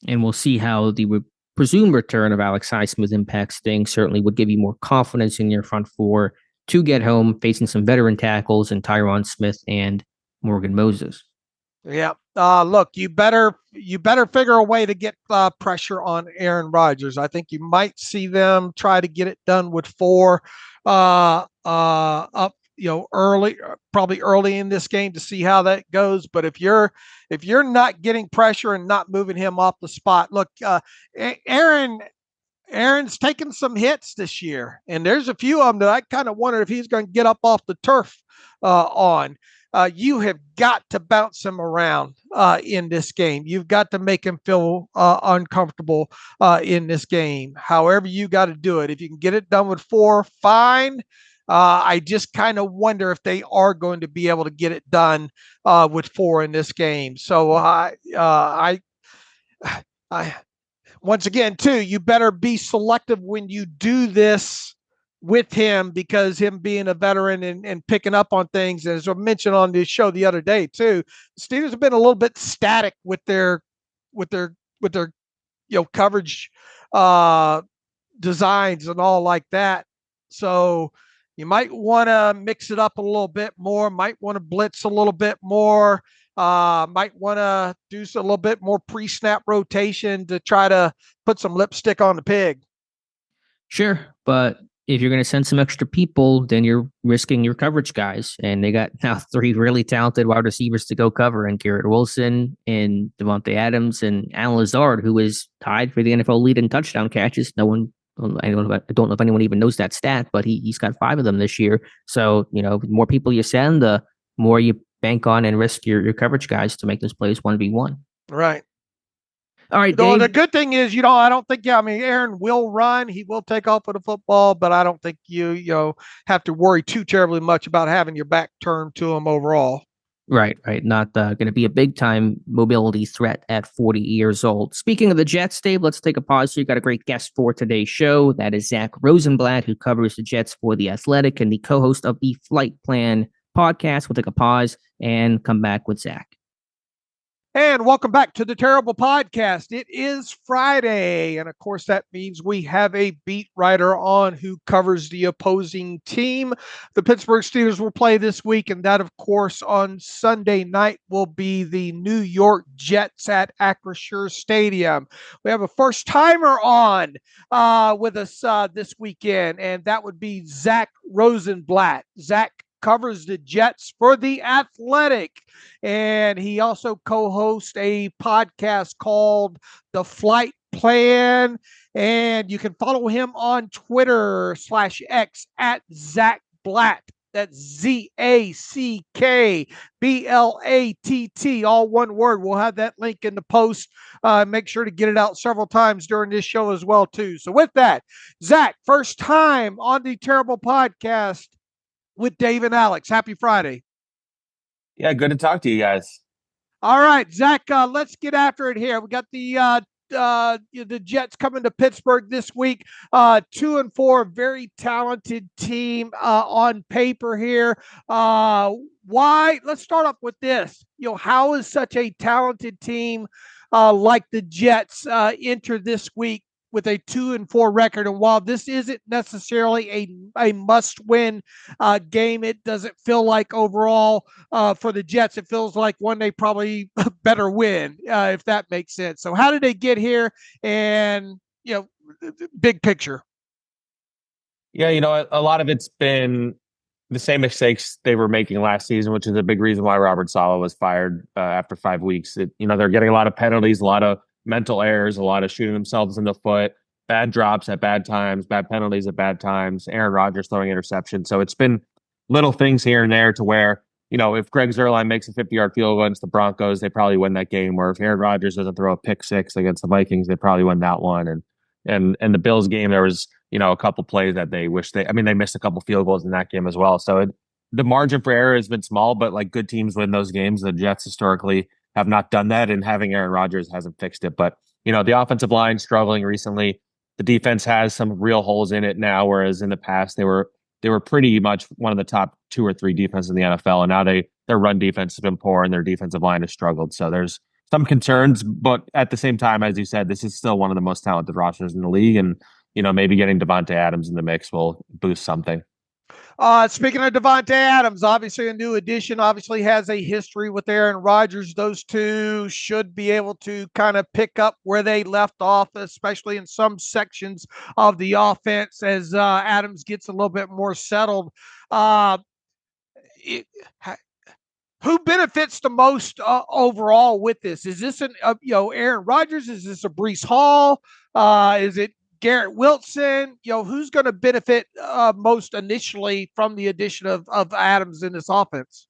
And we'll see how the presumed return of Alex Highsmith impacts things. Certainly would give you more confidence in your front four to get home, facing some veteran tackles and Tyron Smith and Morgan Moses. Yeah. Look, you better figure a way to get pressure on Aaron Rodgers. I think you might see them try to get it done with 4 up, early, probably early in this game to see how that goes. But if you're not getting pressure and not moving him off the spot, look, Aaron's taken some hits this year, and there's a few of them that I kind of wonder if he's going to get up off the turf on. You have got to bounce him around in this game. You've got to make him feel uncomfortable in this game. However you got to do it. If you can get it done with 4, fine. I just kind of wonder if they are going to be able to get it done with 4 in this game. So I once again, too, you better be selective when you do this with him, because him being a veteran and picking up on things, as I mentioned on the show the other day too, the Steelers have been a little bit static with their coverage designs and all like that. So you might want to mix it up a little bit more, might want to blitz a little bit more, might want to do a little bit more pre-snap rotation to try to put some lipstick on the pig. Sure, but if you're going to send some extra people, then you're risking your coverage guys. And they got now 3 really talented wide receivers to go cover, and Garrett Wilson and Damontae Adams and Alan Lazard, who is tied for the NFL lead in touchdown catches. I don't know if anyone even knows that stat, but he's got 5 of them this year. So, the more people you send, the more you bank on and risk your coverage guys to make those plays 1v1. Right. All right, Dave. The good thing is, I don't think, Aaron will run. He will take off with the football, but I don't think you have to worry too terribly much about having your back turned to him overall. Right. Not going to be a big-time mobility threat at 40 years old. Speaking of the Jets, Dave, let's take a pause here. You got a great guest for today's show. That is Zack Rosenblat, who covers the Jets for The Athletic and the co-host of the Flight Plan podcast. We'll take a pause and come back with Zack. And welcome back to the Terrible Podcast. It is Friday, and of course, that means we have a beat writer on who covers the opposing team. The Pittsburgh Steelers will play this week, and that, of course, on Sunday night will be the New York Jets at Acrisure Stadium. We have a first-timer on with us this weekend, and that would be Zack Rosenblat. Zack covers the Jets for The Athletic, and he also co-hosts a podcast called The Flight Plan, and you can follow him on Twitter /X at Zack Blatt. That's ZACKBLATT, all one word. We'll have that link in the post. Make sure to get it out several times during this show as well, too. So with that, Zack, first time on the Terrible Podcast with Dave and Alex. Happy Friday. Yeah, good to talk to you guys. All right, Zack, let's get after it here. We got the Jets coming to Pittsburgh this week. 2-4, very talented team on paper here. Why? Let's start off with this. How is such a talented team like the Jets enter this week with a 2-4 record? And while this isn't necessarily a must-win game, it doesn't feel like overall for the Jets, it feels like one they probably better win, if that makes sense. So how did they get here? And, big picture. Yeah, a lot of it's been the same mistakes they were making last season, which is a big reason why Robert Saleh was fired after 5 weeks. They're getting a lot of penalties, a lot of mental errors, a lot of shooting themselves in the foot, bad drops at bad times, bad penalties at bad times, Aaron Rodgers throwing interceptions. So it's been little things here and there to where, if Greg Zuerlein makes a 50-yard field goal against the Broncos, they probably win that game. Or if Aaron Rodgers doesn't throw a pick six against the Vikings, they probably win that one. And the Bills game, there was, a couple plays that they missed a couple field goals in that game as well. So the margin for error has been small, but like good teams win those games. The Jets historically have not done that, and having Aaron Rodgers hasn't fixed it. But, the offensive line struggling recently. The defense has some real holes in it now, whereas in the past they were pretty much one of the top 2 or 3 defenses in the NFL, and now their run defense has been poor and their defensive line has struggled. So there's some concerns, but at the same time, as you said, this is still one of the most talented rosters in the league, and maybe getting Damontae Adams in the mix will boost something. Speaking of Damontae Adams, obviously a new addition, obviously has a history with Aaron Rodgers. Those two should be able to kind of pick up where they left off, especially in some sections of the offense as Adams gets a little bit more settled. Who benefits the most overall with this? Is this Aaron Rodgers? Is this a Breece Hall? Is it Garrett Wilson? Who's going to benefit most initially from the addition of Adams in this offense?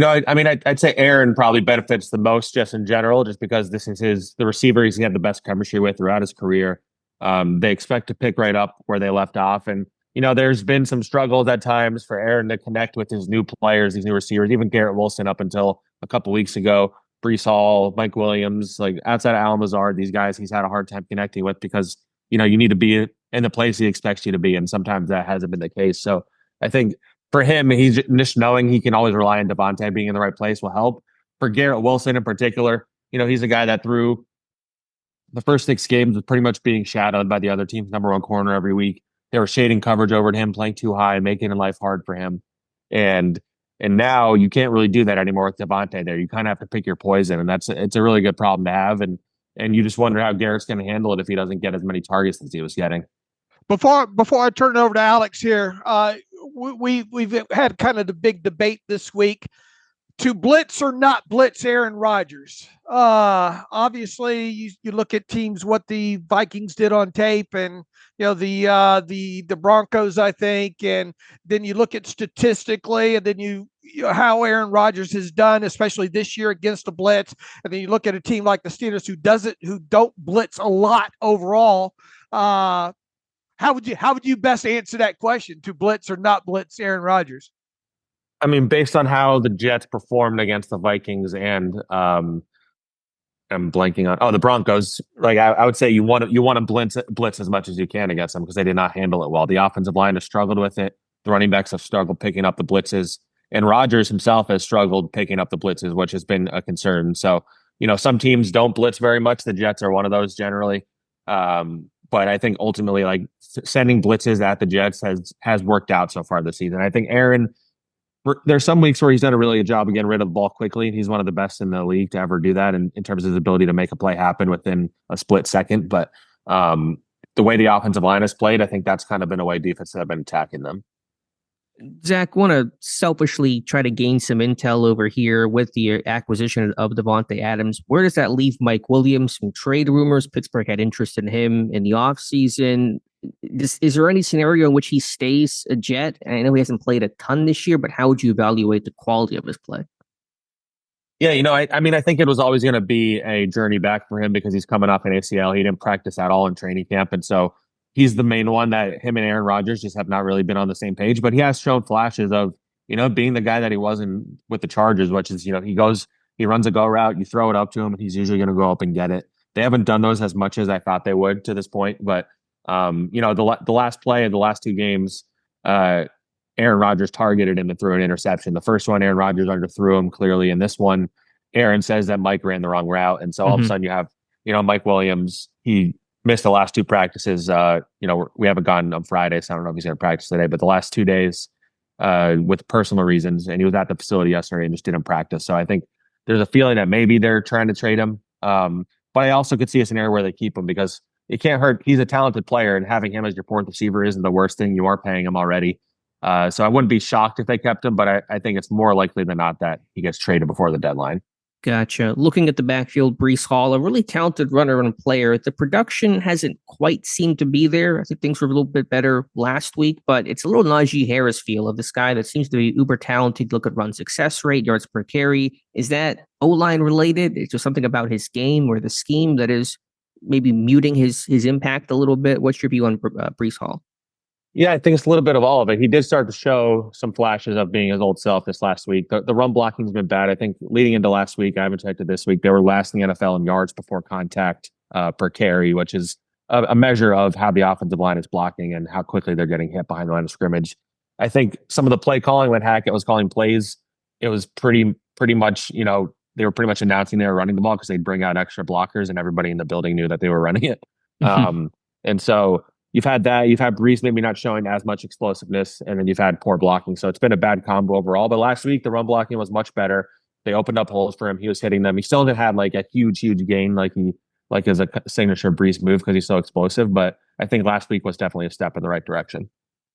I'd say Aaron probably benefits the most just in general, just because this is the receiver he's had the best chemistry with throughout his career. They expect to pick right up where they left off. And, there's been some struggles at times for Aaron to connect with his new players, these new receivers, even Garrett Wilson up until a couple weeks ago. Breece Hall, Mike Williams, like outside of Allen Lazard, these guys he's had a hard time connecting with because you need to be in the place he expects you to be. And sometimes that hasn't been the case. So I think for him, he's just knowing he can always rely on Damontae being in the right place will help. For Garrett Wilson in particular, he's a guy that through the first 6 games was pretty much being shadowed by the other team's number 1 corner every week. They were shading coverage over to him, playing too high, making life hard for him. And now you can't really do that anymore with Damontae there. You kind of have to pick your poison, and it's a really good problem to have. And you just wonder how Garrett's going to handle it if he doesn't get as many targets as he was getting. Before I turn it over to Alex here, we've had kind of the big debate this week: to blitz or not blitz Aaron Rodgers. Obviously, you look at teams, what the Vikings did on tape, and the Broncos, I think, and then you look at statistically, and then how Aaron Rodgers has done, especially this year against the blitz, and then you look at a team like the Steelers who don't blitz a lot overall. How would you best answer that question, to blitz or not blitz Aaron Rodgers? Based on how the Jets performed against the Vikings and I'm blanking on the Broncos. Like I would say you want to blitz as much as you can against them because they did not handle it well. The offensive line has struggled with it. The running backs have struggled picking up the blitzes. And Rodgers himself has struggled picking up the blitzes, which has been a concern. So, some teams don't blitz very much. The Jets are one of those generally. But I think ultimately, like sending blitzes at the Jets has worked out so far this season. I think Aaron, there's some weeks where he's done a really good job of getting rid of the ball quickly. He's one of the best in the league to ever do that in terms of his ability to make a play happen within a split second. But the way the offensive line has played, I think that's kind of been a way defenses have been attacking them. Zach, want to selfishly try to gain some intel over here with the acquisition of Davante Adams. Where does that leave Mike Williams? Some trade rumors. Pittsburgh had interest in him in the offseason. Is there any scenario in which he stays a Jet? And I know he hasn't played a ton this year, but how would you evaluate the quality of his play? Yeah, I mean, I think it was always going to be a journey back for him because he's coming off an ACL. He didn't practice at all in training camp. And so he's the main one that him and Aaron Rodgers just have not really been on the same page. But he has shown flashes of, being the guy that he was with the Chargers, which is, he runs a go route, you throw it up to him, and he's usually going to go up and get it. They haven't done those as much as I thought they would to this point. But, the last play of the last two games, Aaron Rodgers targeted him and threw an interception. The first one, Aaron Rodgers underthrew him clearly. And this one, Aaron says that Mike ran the wrong route. And so all of a sudden you have, Mike Williams, he missed the last two practices. We haven't gone on Friday, so I don't know if he's going to practice today, but the last 2 days with personal reasons. And he was at the facility yesterday and just didn't practice. So I think there's a feeling that maybe they're trying to trade him. But I also could see a scenario where they keep him because it can't hurt. He's a talented player, and having him as your fourth receiver isn't the worst thing. You are paying him already. So I wouldn't be shocked if they kept him, but I think it's more likely than not that he gets traded before the deadline. Gotcha. Looking at the backfield, Breece Hall, a really talented runner and player. The production hasn't quite seemed to be there. I think things were a little bit better last week, but it's a little Najee Harris feel of this guy that seems to be uber talented. Look at run success rate, yards per carry. Is that O-line related? Is there something about his game or the scheme that is maybe muting his impact a little bit? What's your view on Breece Hall? Yeah, I think it's a little bit of all of it. He did start to show some flashes of being his old self this last week. The run blocking's been bad. I think leading into last week, I haven't checked it this week, they were last in the NFL in yards before contact per carry, which is a measure of how the offensive line is blocking and how quickly they're getting hit behind the line of scrimmage. I think some of the play calling when Hackett was calling plays, it was pretty much, they were pretty much announcing they were running the ball because they'd bring out extra blockers and everybody in the building knew that they were running it. And so you've had that. You've had Breece maybe not showing as much explosiveness, and then you've had poor blocking. So it's been a bad combo overall. But last week, the run blocking was much better. They opened up holes for him. He was hitting them. He still didn't have like a huge gain like as a signature Breece move because he's so explosive. But I think last week was definitely a step in the right direction.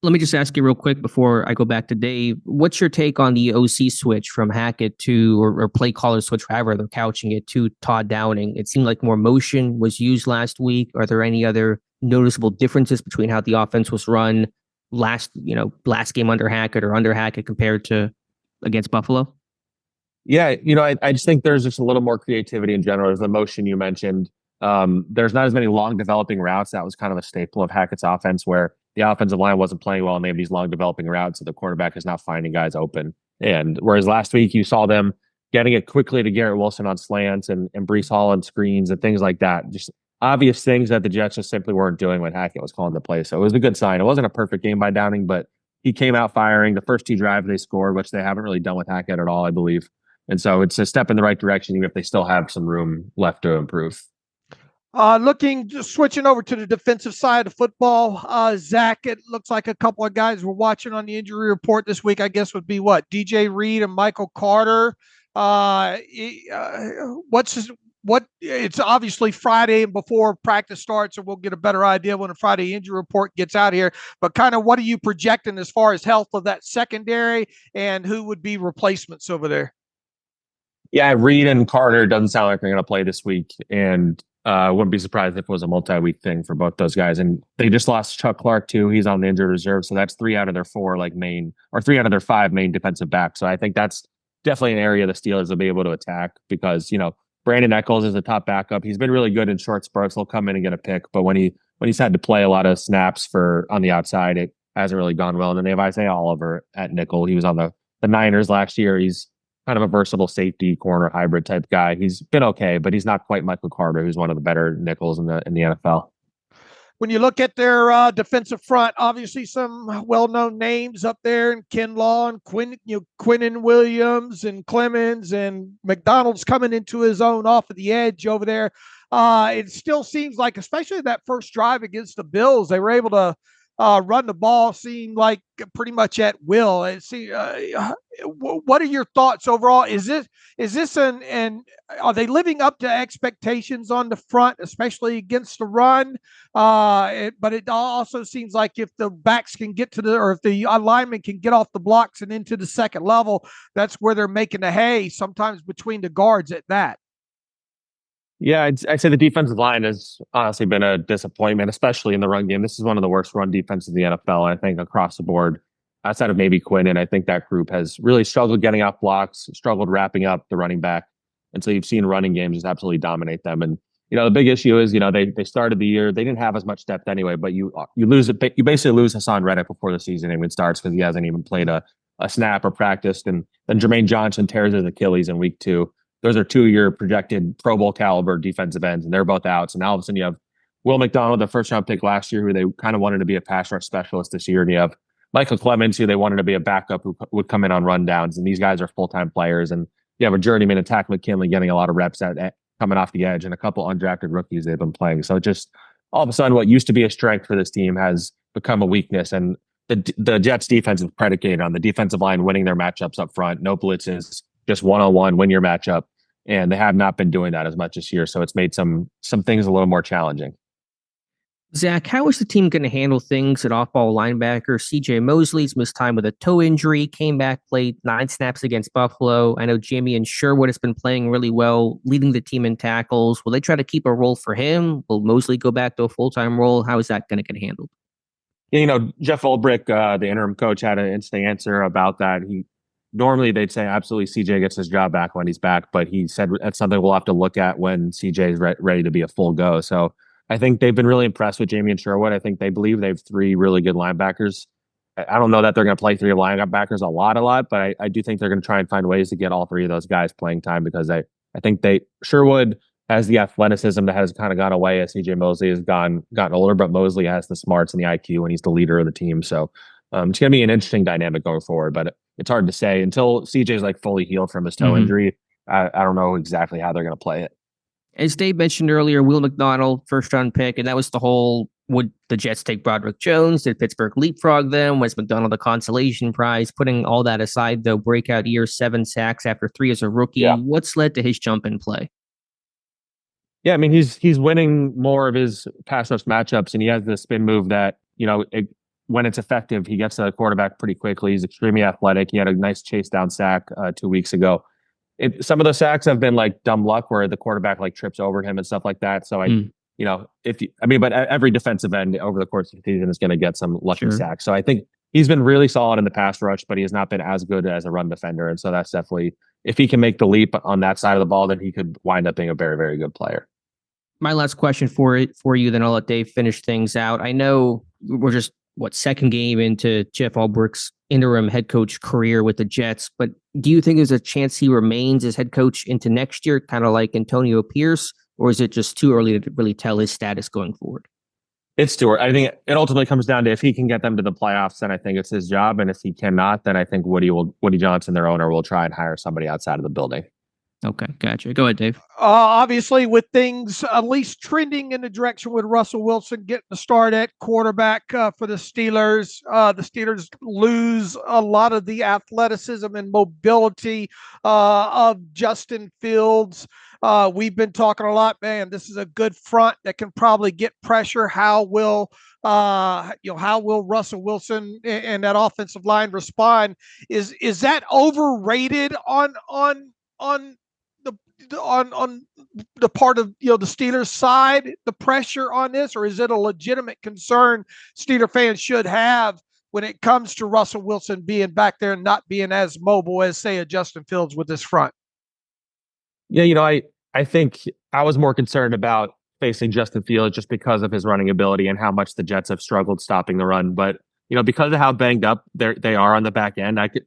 Let me just ask you real quick before I go back to Dave. What's your take on the OC switch from Hackett to, or play caller switch, however they're couching it, to Todd Downing? It seemed like more motion was used last week. Are there any other noticeable differences between how the offense was run last game under Hackett or under Hackett compared to against Buffalo? Yeah, I just think there's just a little more creativity in general. There's the motion you mentioned. There's not as many long developing routes. That was kind of a staple of Hackett's offense where the offensive line wasn't playing well and they have these long developing routes, so the quarterback is not finding guys open. And whereas last week you saw them getting it quickly to Garrett Wilson on slants and Breece Hall on screens and things like that. Just obvious things that the Jets just simply weren't doing when Hackett was calling the play. So it was a good sign. It wasn't a perfect game by Downing, but he came out firing. The first two drives they scored, which they haven't really done with Hackett at all, I believe. And so it's a step in the right direction, even if they still have some room left to improve. Just switching over to the defensive side of football, Zach, it looks like a couple of guys we're watching on the injury report this week, I guess would be what? DJ Reed and Michael Carter. It's obviously Friday and before practice starts, so we'll get a better idea when the Friday injury report gets out here. But kind of what are you projecting as far as health of that secondary and who would be replacements over there? Yeah, Reed and Carter doesn't sound like they're going to play this week. And wouldn't be surprised if it was a multi-week thing for both those guys. And they just lost Chuck Clark too. He's on the injured reserve. So that's 3 out of their 3 out of their 5 main defensive backs. So I think that's definitely an area the Steelers will be able to attack because, Brandon Echols is a top backup. He's been really good in short spurts. He'll come in and get a pick. But when he's had to play a lot of snaps on the outside, it hasn't really gone well. And then they have Isaiah Oliver at nickel. He was on the Niners last year. He's kind of a versatile safety corner hybrid type guy. He's been okay, but he's not quite Michael Carter, who's one of the better nickels in the NFL. when you look at their defensive front, obviously some well-known names up there, and Kinlaw and Quinnen Williams and Clemens, and McDonald's coming into his own off of the edge over there. It still seems like, especially that first drive against the Bills, they were able to run the ball, seemed like pretty much at will. What are your thoughts overall? Is this an are they living up to expectations on the front, especially against the run? But it also seems like if the backs can get to or if the linemen can get off the blocks and into the second level, that's where they're making the hay, sometimes between the guards at that. Yeah, I'd say the defensive line has honestly been a disappointment, especially in the run game. This is one of the worst run defenses in the NFL, I think, across the board. Outside of maybe Quinn, and I think that group has really struggled getting off blocks, struggled wrapping up the running back. And so you've seen running games just absolutely dominate them. And, the big issue is, they started the year, they didn't have as much depth anyway, but you lose it. You basically lose Hassan Reddick before the season even starts because he hasn't even played a snap or practiced. And then Jermaine Johnson tears his Achilles in week 2. Those are 2-year projected Pro Bowl caliber defensive ends, and they're both out. So now all of a sudden you have Will McDonald, the first round pick last year, who they kind of wanted to be a pass rush specialist this year. And you have Michael Clemens, who they wanted to be a backup who would come in on rundowns. And these guys are full-time players. And you have a journeyman and Tack McKinley getting a lot of reps at coming off the edge, and a couple undrafted rookies they've been playing. So just all of a sudden what used to be a strength for this team has become a weakness. And the Jets defense is predicated on the defensive line winning their matchups up front. No blitzes, just one-on-one, win your matchup. And they have not been doing that as much this year. So it's made some things a little more challenging. Zach, how is the team going to handle things at off-ball linebacker? C.J. Mosley's missed time with a toe injury, came back, played 9 snaps against Buffalo. I know Jamie and Sherwood has been playing really well, leading the team in tackles. Will they try to keep a role for him? Will Mosley go back to a full-time role? How is that going to get handled? Jeff Ulbrich, the interim coach, had an interesting answer about that. Normally they'd say absolutely CJ gets his job back when he's back, but he said that's something we'll have to look at when CJ is ready to be a full go. So I think they've been really impressed with Jamie and Sherwood. I think they believe they have 3 really good linebackers. I don't know that they're going to play 3 linebackers a lot, but I do think they're going to try and find ways to get all 3 of those guys playing time, because I think Sherwood has the athleticism that has kind of gone away as CJ Mosley has gotten older, but Mosley has the smarts and the IQ, and he's the leader of the team. So it's going to be an interesting dynamic going forward, but it's hard to say until CJ's like fully healed from his toe injury. I don't know exactly how they're going to play it. As Dave mentioned earlier, Will McDonald, first round pick, and that was the whole, would the Jets take Broderick Jones? Did Pittsburgh leapfrog them? Was McDonald a consolation prize? Putting all that aside, though, breakout year, 7 sacks after 3 as a rookie. Yeah. What's led to his jump in play? Yeah, I mean, he's winning more of his pass rush matchups, and he has the spin move that, when it's effective, he gets to the quarterback pretty quickly. He's extremely athletic. He had a nice chase down sack 2 weeks ago. Some of the sacks have been like dumb luck where the quarterback like trips over him and stuff like that. So but every defensive end over the course of the season is going to get some lucky sacks. So I think he's been really solid in the pass rush, but he has not been as good as a run defender. And so that's definitely, if he can make the leap on that side of the ball, then he could wind up being a very, very good player. My last question for you, then I'll let Dave finish things out. I know we're just, second game into Jeff Ulbrich's interim head coach career with the Jets, but do you think there's a chance he remains as head coach into next year, kind of like Antonio Pierce, or is it just too early to really tell his status going forward? It's too early. I think it ultimately comes down to if he can get them to the playoffs, then I think it's his job. And if he cannot, then I think Woody Johnson, their owner, will try and hire somebody outside of the building. Okay, gotcha. Go ahead, Dave. Obviously, with things at least trending in the direction with Russell Wilson getting the start at quarterback for the Steelers lose a lot of the athleticism and mobility of Justin Fields. We've been talking a lot, man. This is a good front that can probably get pressure. How will Russell Wilson and that offensive line respond? Is that overrated on the part of the Steelers side, the pressure on this, or is it a legitimate concern Steeler fans should have when it comes to Russell Wilson being back there and not being as mobile as, say, a Justin Fields with this front? Yeah, I think I was more concerned about facing Justin Fields just because of his running ability and how much the Jets have struggled stopping the run. But because of how banged up they are on the back end, I could,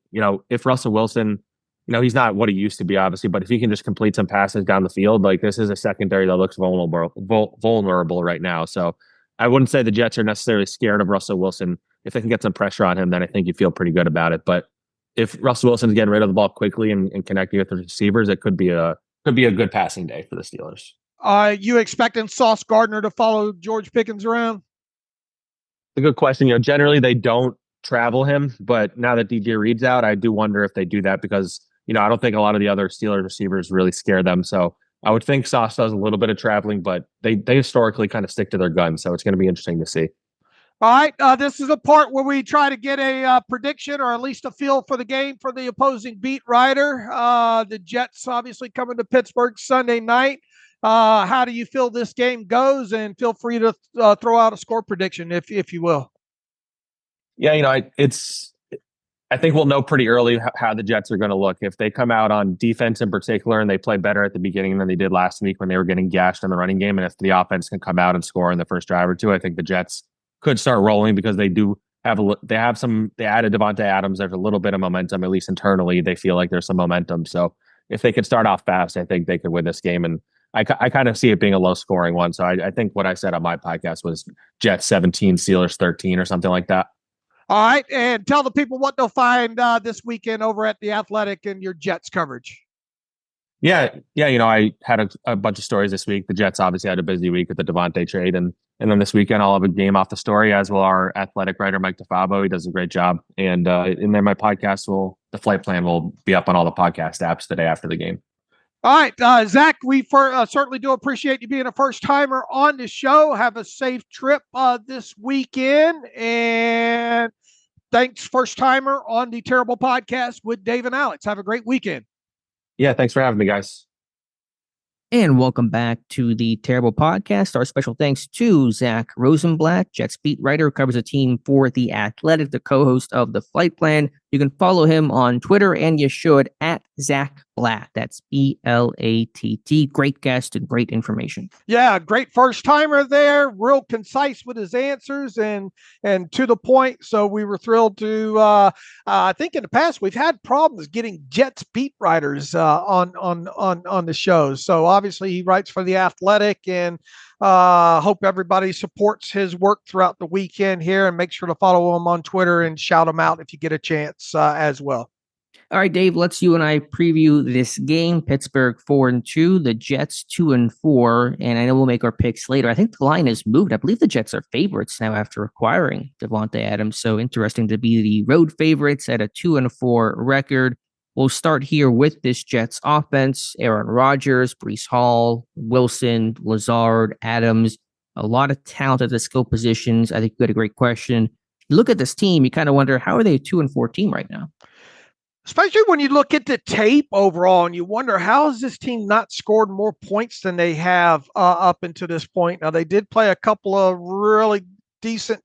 if Russell Wilson, he's not what he used to be, obviously, but if he can just complete some passes down the field, like this is a secondary that looks vulnerable right now. So I wouldn't say the Jets are necessarily scared of Russell Wilson. If they can get some pressure on him, then I think you feel pretty good about it. But if Russell Wilson's getting rid of the ball quickly and connecting with the receivers, it could be a good passing day for the Steelers. You expecting Sauce Gardner to follow George Pickens around? It's a good question. Generally they don't travel him, but now that DJ Reed's out, I do wonder if they do that because, I don't think a lot of the other Steelers receivers really scare them. So I would think Sauce does a little bit of traveling, but they historically kind of stick to their guns. So it's going to be interesting to see. All right. This is a part where we try to get a prediction or at least a feel for the game for the opposing beat writer. The Jets obviously coming to Pittsburgh Sunday night. How do you feel this game goes? And feel free to throw out a score prediction if you will. Yeah, I think we'll know pretty early how the Jets are going to look. If they come out on defense in particular and they play better at the beginning than they did last week when they were getting gashed in the running game, and if the offense can come out and score in the first drive or two, I think the Jets could start rolling because they added Damontae Adams. There's a little bit of momentum, at least internally. They feel like there's some momentum. So if they could start off fast, I think they could win this game. And I kind of see it being a low scoring one. So I think what I said on my podcast was Jets 17, Steelers 13 or something like that. All right. And tell the people what they'll find this weekend over at The Athletic and your Jets coverage. Yeah. I had a bunch of stories this week. The Jets obviously had a busy week with the Damontae trade. And then this weekend, I'll have a game off the story, as will our athletic writer, Mike DeFabo. He does a great job. And then my podcast the flight plan will be up on all the podcast apps the day after the game. All right, Zach, we certainly do appreciate you being a first-timer on the show. Have a safe trip this weekend. And thanks, first-timer on the Terrible Podcast with Dave and Alex. Have a great weekend. Yeah, thanks for having me, guys. And welcome back to the Terrible Podcast. Our special thanks to Zack Rosenblat, Jets beat writer, who covers a team for The Athletic, the co-host of The Flight Plan. You can follow him on Twitter, and you should, at Zack Blatt. That's Blatt. Great guest and great information. Yeah, great first timer there. Real concise with his answers and to the point. So we were thrilled to. I think in the past we've had problems getting Jets beat writers on the show. So obviously he writes for The Athletic, and hope everybody supports his work throughout the weekend here, and make sure to follow him on Twitter and shout him out if you get a chance as well. All right, Dave, let's you and I preview this game. Pittsburgh 4-2, the Jets 2-4, and I know we'll make our picks later. I think the line has moved. I believe the Jets are favorites now after acquiring Damontae Adams. So interesting to be the road favorites at a 2-4 record. We'll start here with this Jets offense. Aaron Rodgers, Breece Hall, Wilson, Lazard, Adams, a lot of talent at the skill positions. I think you got a great question. You look at this team, you kind of wonder, how are they a 2-4 team right now? Especially when you look at the tape overall and you wonder, how has this team not scored more points than they have up until this point? Now, they did play a couple of really decent,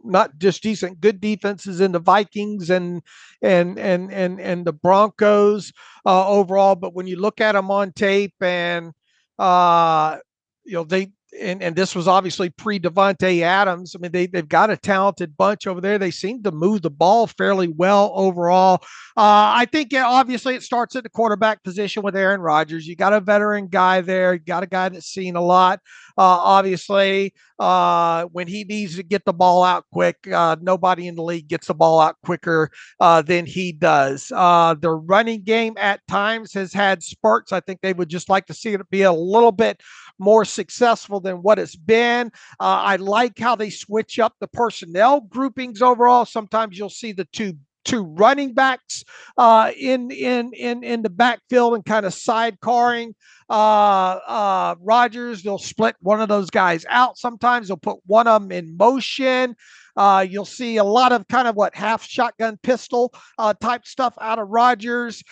not just decent, good defenses in the Vikings and the Broncos overall. But when you look at them on tape and, they, and this was obviously pre-Damontae Adams. I mean, they've got a talented bunch over there. They seem to move the ball fairly well overall. I think obviously it starts at the quarterback position with Aaron Rodgers. You got a veteran guy there. You got a guy that's seen a lot. Obviously, when he needs to get the ball out quick, nobody in the league gets the ball out quicker than he does. The running game at times has had spurts. I think they would just like to see it be a little bit more successful than what it's been. I like how they switch up the personnel groupings overall. Sometimes you'll see the two running backs in the backfield and kind of sidecarring Rodgers. They'll split one of those guys out. Sometimes they'll put one of them in motion. You'll see a lot of kind of half shotgun pistol type stuff out of Rodgers.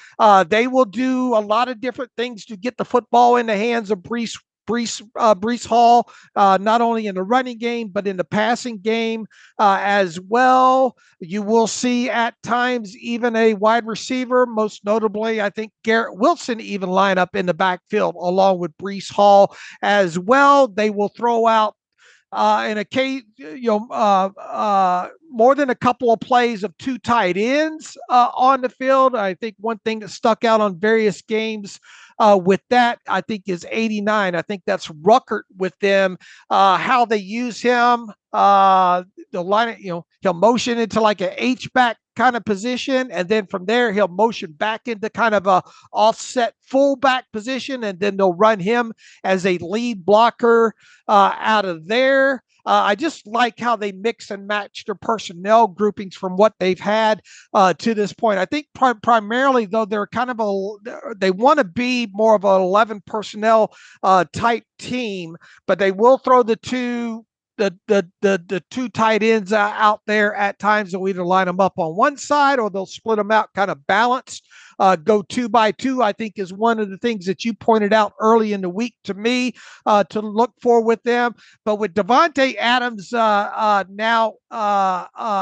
They will do a lot of different things to get the football in the hands of Breece Hall, not only in the running game, but in the passing game as well. You will see at times even a wide receiver, most notably, I think Garrett Wilson even line up in the backfield along with Breece Hall as well. They will throw out in a case, more than a couple of plays of two tight ends on the field. I think one thing that stuck out on various games with that, I think, is 89. I think that's Ruckert with them, how they use him. The line, he'll motion into like an H-back kind of position, and then from there he'll motion back into kind of a offset fullback position, and then they'll run him as a lead blocker out of there. I just like how they mix and match their personnel groupings from what they've had to this point. I think primarily, though, they're kind of they want to be more of an 11 personnel type team, but they will throw the two tight ends out there at times. They'll either line them up on one side or they'll split them out kind of balanced. Go 2 by 2, I think, is one of the things that you pointed out early in the week to me to look for with them. But with Davante Adams now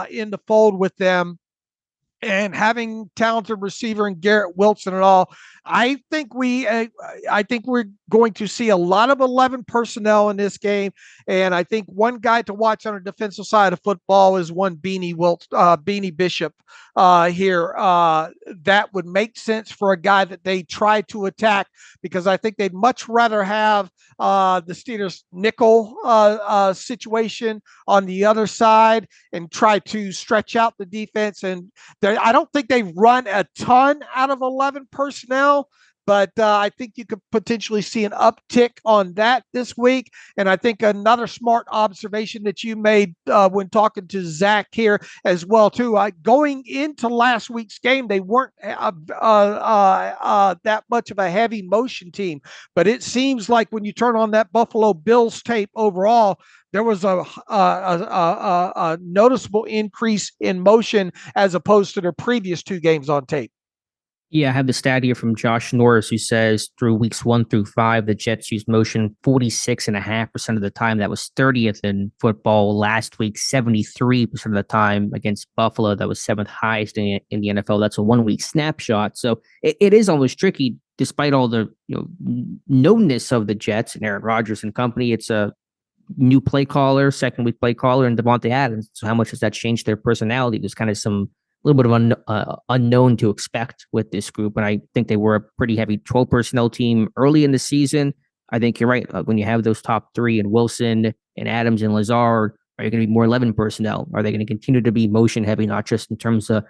in the fold with them, and having talented receiver and Garrett Wilson and all, I think we're going to see a lot of 11 personnel in this game. And I think one guy to watch on the defensive side of football is one Beanie Bishop here. That would make sense for a guy that they try to attack, because I think they'd much rather have the Steelers nickel situation on the other side and try to stretch out the defense. And I don't think they've run a ton out of 11 personnel, but I think you could potentially see an uptick on that this week. And I think another smart observation that you made when talking to Zach here as well, too, going into last week's game, they weren't that much of a heavy motion team. But it seems like when you turn on that Buffalo Bills tape overall, there was a noticeable increase in motion as opposed to their previous two games on tape. Yeah, I have the stat here from Josh Norris, who says through weeks 1 through 5, the Jets used motion 46.5% of the time. That was 30th in football. Last week, 73% of the time against Buffalo. That was 7th highest in the NFL. That's a 1-week snapshot. So it is almost tricky, despite all the knownness of the Jets and Aaron Rodgers and company. It's a new play caller, second-week play caller, and Damontae Adams. So how much does that change their personality? There's kind of a little bit of unknown to expect with this group. And I think they were a pretty heavy 12 personnel team early in the season. I think you're right. When you have those top three and Wilson and Adams and Lazard, are you going to be more 11 personnel? Are they going to continue to be motion heavy, not just in terms of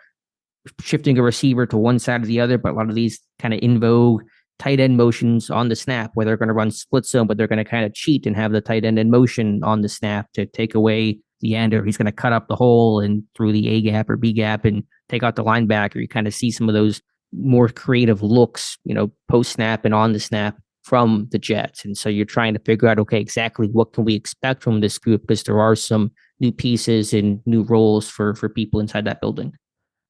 shifting a receiver to one side or the other, but a lot of these kind of in vogue tight end motions on the snap where they're going to run split zone, but they're going to kind of cheat and have the tight end in motion on the snap to take away the end, or he's going to cut up the hole and through the A gap or B gap and take out the linebacker. You kind of see some of those more creative looks, post snap and on the snap from the Jets. And so you're trying to figure out, okay, exactly what can we expect from this group, because there are some new pieces and new roles for people inside that building.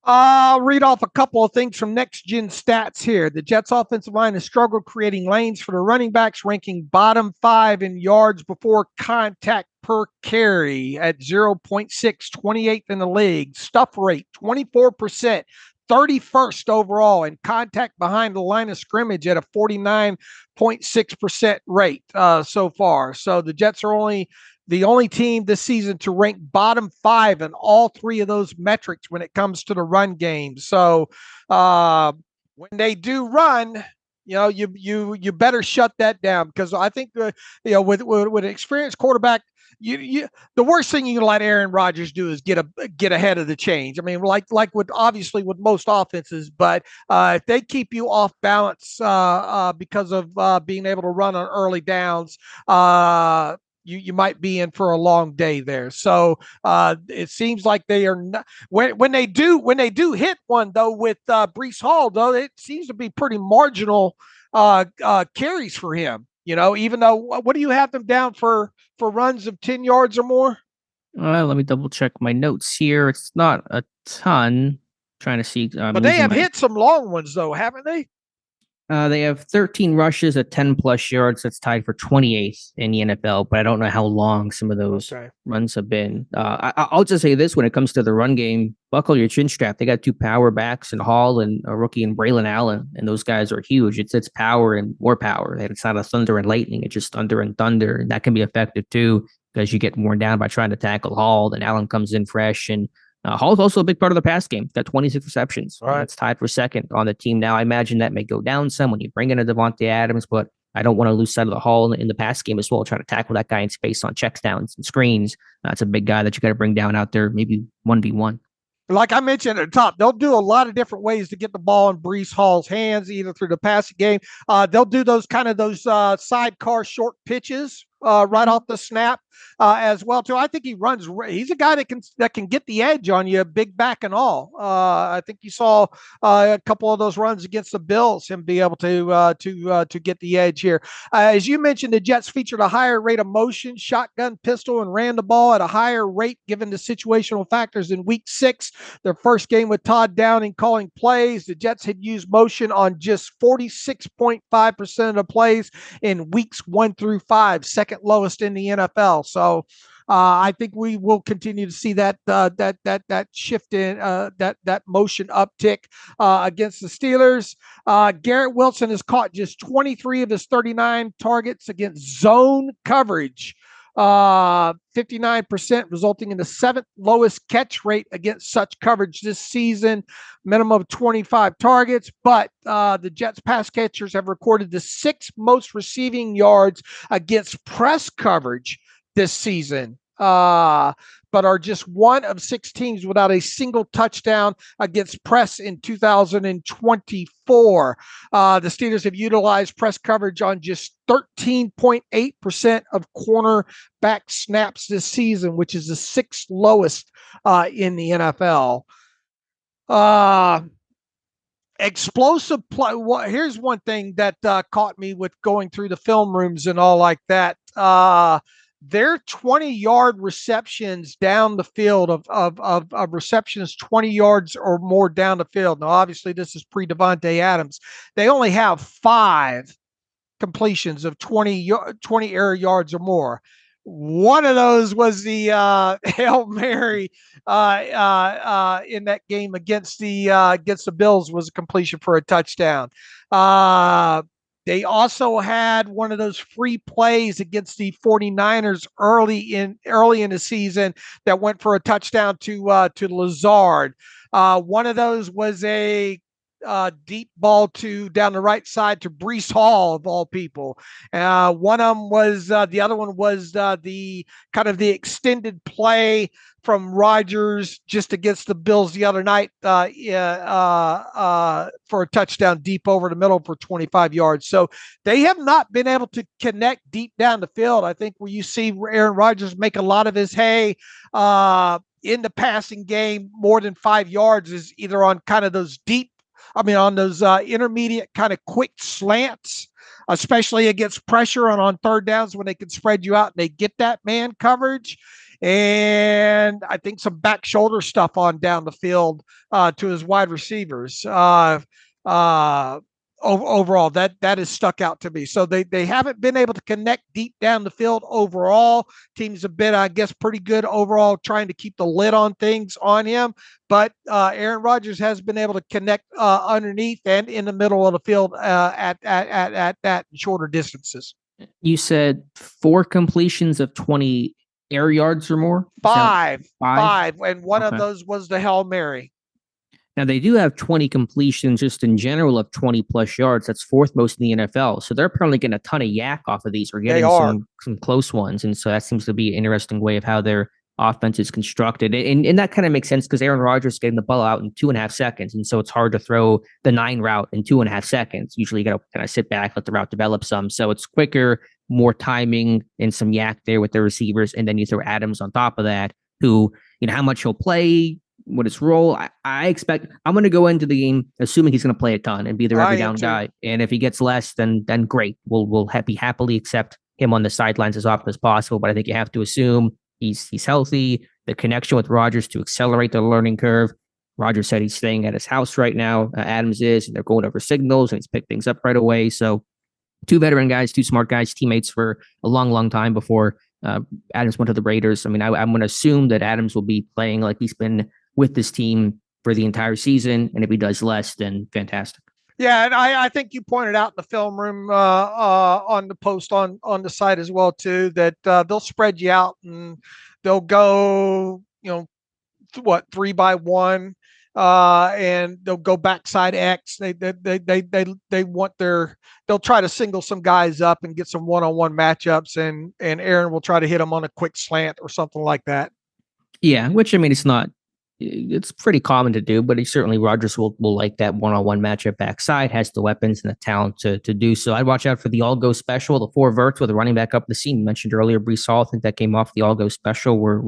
I'll read off a couple of things from Next Gen Stats here. The Jets offensive line has struggled creating lanes for the running backs, ranking bottom 5 in yards before contact per carry at 0.6, 28th in the league. Stuff rate, 24%, 31st overall, and contact behind the line of scrimmage at a 49.6% rate so far. So the Jets are the only team this season to rank bottom 5 in all three of those metrics when it comes to the run game. So when they do run, you better shut that down, because I think with an experienced quarterback, the worst thing you can let Aaron Rodgers do is get ahead of the change. I mean, like with most offenses, but if they keep you off balance because of being able to run on early downs, you might be in for a long day there. So it seems like they are not, when they do hit one, though, with Breece Hall, though, it seems to be pretty marginal carries for him. Even though, what do you have them down for runs of 10 yards or more? Let me double check my notes here. It's not a ton. Trying to see. But they have hit some long ones, though, haven't they? They have 13 rushes at 10 plus yards. That's tied for 28th in the NFL, but I don't know how long some of those runs have been. I'll just say this: when it comes to the run game, buckle your chin strap. They got 2 power backs in Hall and a rookie in Braylon Allen, and those guys are huge. It's power and more power. It's not a thunder and lightning. It's just thunder and thunder, and that can be effective too. because you get worn down by trying to tackle Hall. Then Allen comes in fresh, and Hall's also a big part of the pass game. He's got 26 receptions. Right. That's tied for second on the team now. I imagine that may go down some when you bring in a Damontae Adams, but I don't want to lose sight of the Hall in the pass game as well, trying to tackle that guy in space on checks downs and screens. That's a big guy that you got to bring down out there, maybe 1v1. Like I mentioned at the top, they'll do a lot of different ways to get the ball in Breece Hall's hands, either through the passing game. They'll do those sidecar short pitches right off the snap as well too. I think he's a guy that can get the edge on you, big back and all. I think you saw a couple of those runs against the Bills, him be able to get the edge here. As you mentioned, the Jets featured a higher rate of motion, shotgun, pistol, and ran the ball at a higher rate given the situational factors in week 6. Their first game with Todd Downing calling plays. The Jets had used motion on just 46.5% of the plays in weeks 1 through 5, second lowest in the NFL. So I think we will continue to see that shift in that motion uptick against the Steelers. Garrett Wilson has caught just 23 of his 39 targets against zone coverage. 59%, resulting in the 7th lowest catch rate against such coverage this season, minimum of 25 targets. But the Jets pass catchers have recorded the 6th most receiving yards against press coverage this season, but are just one of 6 teams without a single touchdown against press in 2024. The Steelers have utilized press coverage on just 13.8% of cornerback snaps this season, which is the 6th lowest in the NFL. Explosive play. Here's one thing that caught me with going through the film rooms and all like that. Their 20-yard receptions down the field of receptions 20 yards or more down the field. Now, obviously, this is pre-Damontae Adams. They only have 5 completions of 20 air yards or more. One of those was the Hail Mary in that game against the Bills, was a completion for a touchdown. They also had one of those free plays against the 49ers early in the season that went for a touchdown to Lazard. One of those was a deep ball down the right side to Breece Hall, of all people. One of them was the other one was the kind of the extended play from Rodgers just against the Bills the other night for a touchdown deep over the middle for 25 yards. So they have not been able to connect deep down the field. I think where you see Aaron Rodgers make a lot of his hay in the passing game, more than 5 yards, is either on kind of those on those intermediate kind of quick slants, especially against pressure on third downs when they can spread you out and they get that man coverage. And I think some back shoulder stuff on down the field to his wide receivers. Overall, that has stuck out to me. So they haven't been able to connect deep down the field overall. Teams have been, I guess, pretty good overall trying to keep the lid on things on him. But Aaron Rodgers has been able to connect underneath and in the middle of the field at that shorter distances. You said 4 completions of 20 air yards or more? Five. And one of those was the Hail Mary. Now, they do have 20 completions just in general of 20-plus yards. That's 4th most in the NFL. So they're apparently getting a ton of yak off of these or getting some close ones. And so that seems to be an interesting way of how their offense is constructed. And that kind of makes sense because Aaron Rodgers is getting the ball out in 2.5 seconds. And so it's hard to throw the 9 route in 2.5 seconds. Usually you got to kind of sit back, let the route develop some. So it's quicker, more timing, and some yak there with the receivers. And then you throw Adams on top of that, who, how much he'll play, what his role. I expect I'm going to go into the game assuming he's going to play a ton and be the every down guy. And if he gets less, then great. We'll happily accept him on the sidelines as often as possible. But I think you have to assume he's healthy. The connection with Rodgers to accelerate the learning curve. Rodgers said he's staying at his house right now. Adams is, and they're going over signals, and he's picked things up right away. So 2 veteran guys, 2 smart guys, teammates for a long, long time before Adams went to the Raiders. I mean, I'm going to assume that Adams will be playing like he's been with this team for the entire season. And if he does less, then fantastic. Yeah, and I think you pointed out in the film room on the post on the site as well too that they'll spread you out and they'll go, what 3-by-1, and they'll go backside X. They want they'll try to single some guys up and get some one-on-one matchups, and Aaron will try to hit them on a quick slant or something like that. Yeah, which I mean, it's pretty common to do, but certainly Rodgers will like that one-on-one matchup backside, has the weapons and the talent to do so. I'd watch out for the all-go special, the 4 verts with a running back up the seam. You mentioned earlier, Breece Hall, I think that came off the all-go special where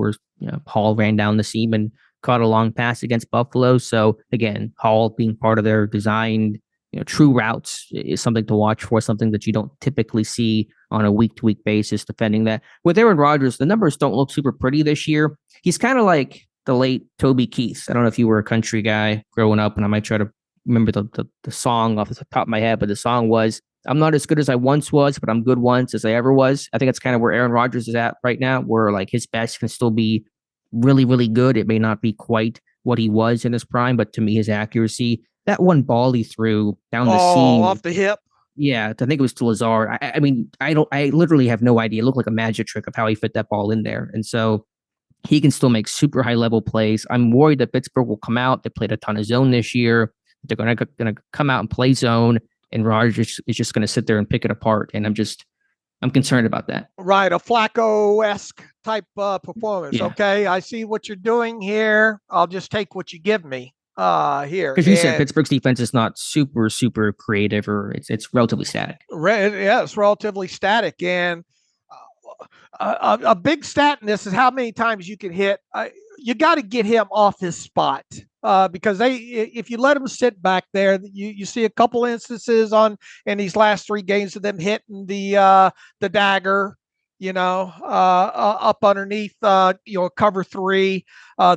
Hall ran down the seam and caught a long pass against Buffalo. So again, Hall being part of their designed, true routes is something to watch for, something that you don't typically see on a week-to-week basis defending that. With Aaron Rodgers, the numbers don't look super pretty this year. He's kind of like the late Toby Keith. I don't know if you were a country guy growing up, and I might try to remember the song off the top of my head, but the song was, "I'm not as good as I once was, but I'm good once as I ever was." I think that's kind of where Aaron Rodgers is at right now, where like his best can still be really, really good. It may not be quite what he was in his prime, but to me, his accuracy, that one ball he threw down the seam off the hip. Yeah, I think it was to Lazard. I mean, I literally have no idea. It looked like a magic trick of how he fit that ball in there. And so he can still make super high level plays. I'm worried that Pittsburgh will come out. They played a ton of zone this year. They're going to come out and play zone, and Rodgers is just going to sit there and pick it apart. And I'm concerned about that. Right, a Flacco-esque type performance. Yeah. Okay, I see what you're doing here. I'll just take what you give me here. Because you said Pittsburgh's defense is not super, super creative, or it's relatively static. Yeah, it's relatively static. And a big stat in this is how many times you can hit. You got to get him off his spot because if you let him sit back there, you see a couple instances in these last 3 games of them hitting the dagger, up underneath, cover 3,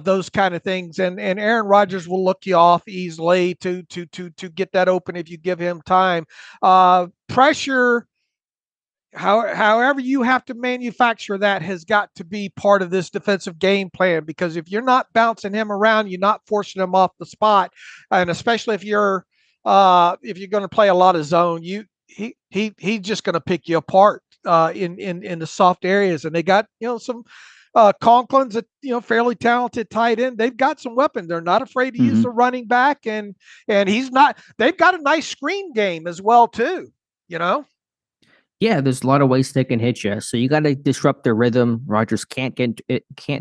those kind of things. And Aaron Rodgers will look you off easily to get that open if you give him time. Pressure. However you have to manufacture that has got to be part of this defensive game plan, because if you're not bouncing him around, you're not forcing him off the spot, and especially if you're going to play a lot of zone, he's just going to pick you apart in the soft areas. And they got some Conklin's a fairly talented tight end. They've got some weapons. They're not afraid to use the running back, and he's not. They've got a nice screen game as well too. Yeah, there's a lot of ways they can hit you. So you got to disrupt their rhythm. Rodgers can't get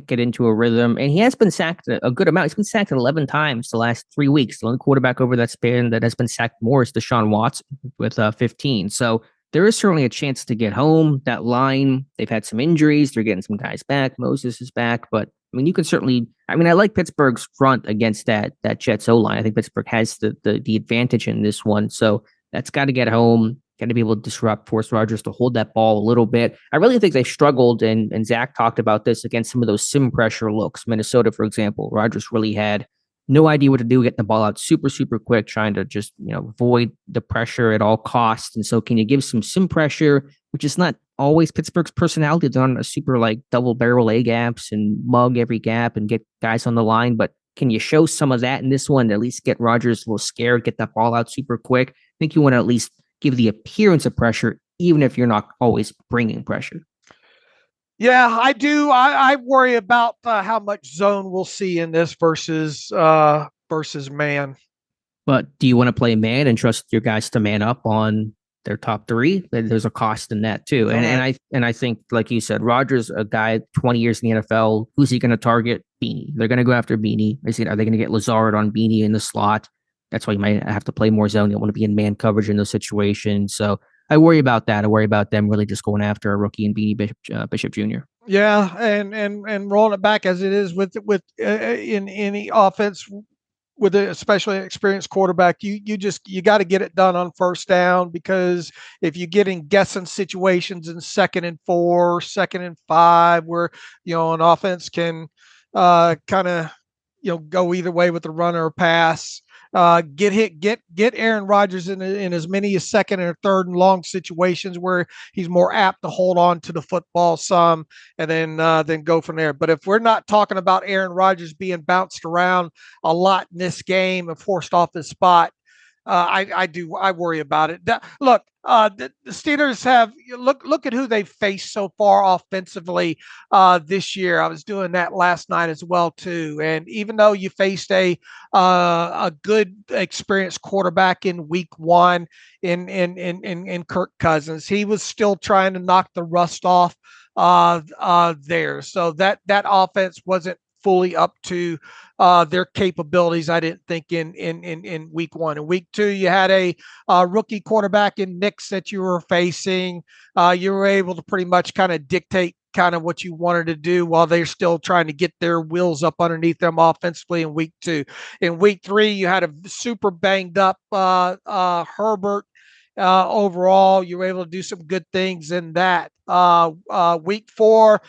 into a rhythm, and he has been sacked a good amount. He's been sacked 11 times the last 3 weeks. The only quarterback over that span that has been sacked more is Deshaun Watson with 15. So there is certainly a chance to get home. That line, they've had some injuries. They're getting some guys back. Moses is back, but I mean, you can certainly. I mean, I like Pittsburgh's front against that Jets O line. I think Pittsburgh has the advantage in this one. So that's got to get home. Got to be able to disrupt, force Rodgers to hold that ball a little bit. I really think they struggled, and Zach talked about this against some of those sim pressure looks. Minnesota, for example, Rodgers really had no idea what to do, getting the ball out super, super quick, trying to just avoid the pressure at all costs. And so, can you give some sim pressure, which is not always Pittsburgh's personality? They're on a super double barrel A gaps and mug every gap and get guys on the line, but can you show some of that in this one? At least get Rodgers a little scared, get that ball out super quick. I think you want to at least give the appearance of pressure, even if you're not always bringing pressure. Yeah, I do. I worry about how much zone we'll see in this versus man. But do you want to play man and trust your guys to man up on their top 3? There's a cost in that too. And I think, like you said, Rodgers, a guy 20 years in the NFL, who's he going to target? Beanie. They're going to go after Beanie. Are they going to get Lazard on Beanie in the slot? That's why you might have to play more zone. You don't want to be in man coverage in those situations. So I worry about that. I worry about them really just going after a rookie and Beanie Bishop Jr. Yeah, and rolling it back as it is with in any offense with an especially experienced quarterback, you got to get it done on first down, because if you get in guessing situations in 2nd and 4, 2nd and 5, where an offense can kind of go either way with the run or pass. Get Aaron Rodgers in as many as 2nd or 3rd and long situations where he's more apt to hold on to the football some, and then go from there. But if we're not talking about Aaron Rodgers being bounced around a lot in this game and forced off his spot, I worry about it. Look, the Steelers have look at who they faced so far offensively this year. I was doing that last night as well too. And even though you faced a good experienced quarterback in week one in Kirk Cousins, he was still trying to knock the rust off there. So that offense wasn't fully up to their capabilities, I didn't think, in week one. In week two, you had a rookie quarterback in Nix that you were facing. You were able to pretty much kind of dictate kind of what you wanted to do while they're still trying to get their wheels up underneath them offensively in week two. In week three, you had a super banged up Herbert. Overall, you were able to do some good things in that. Week four,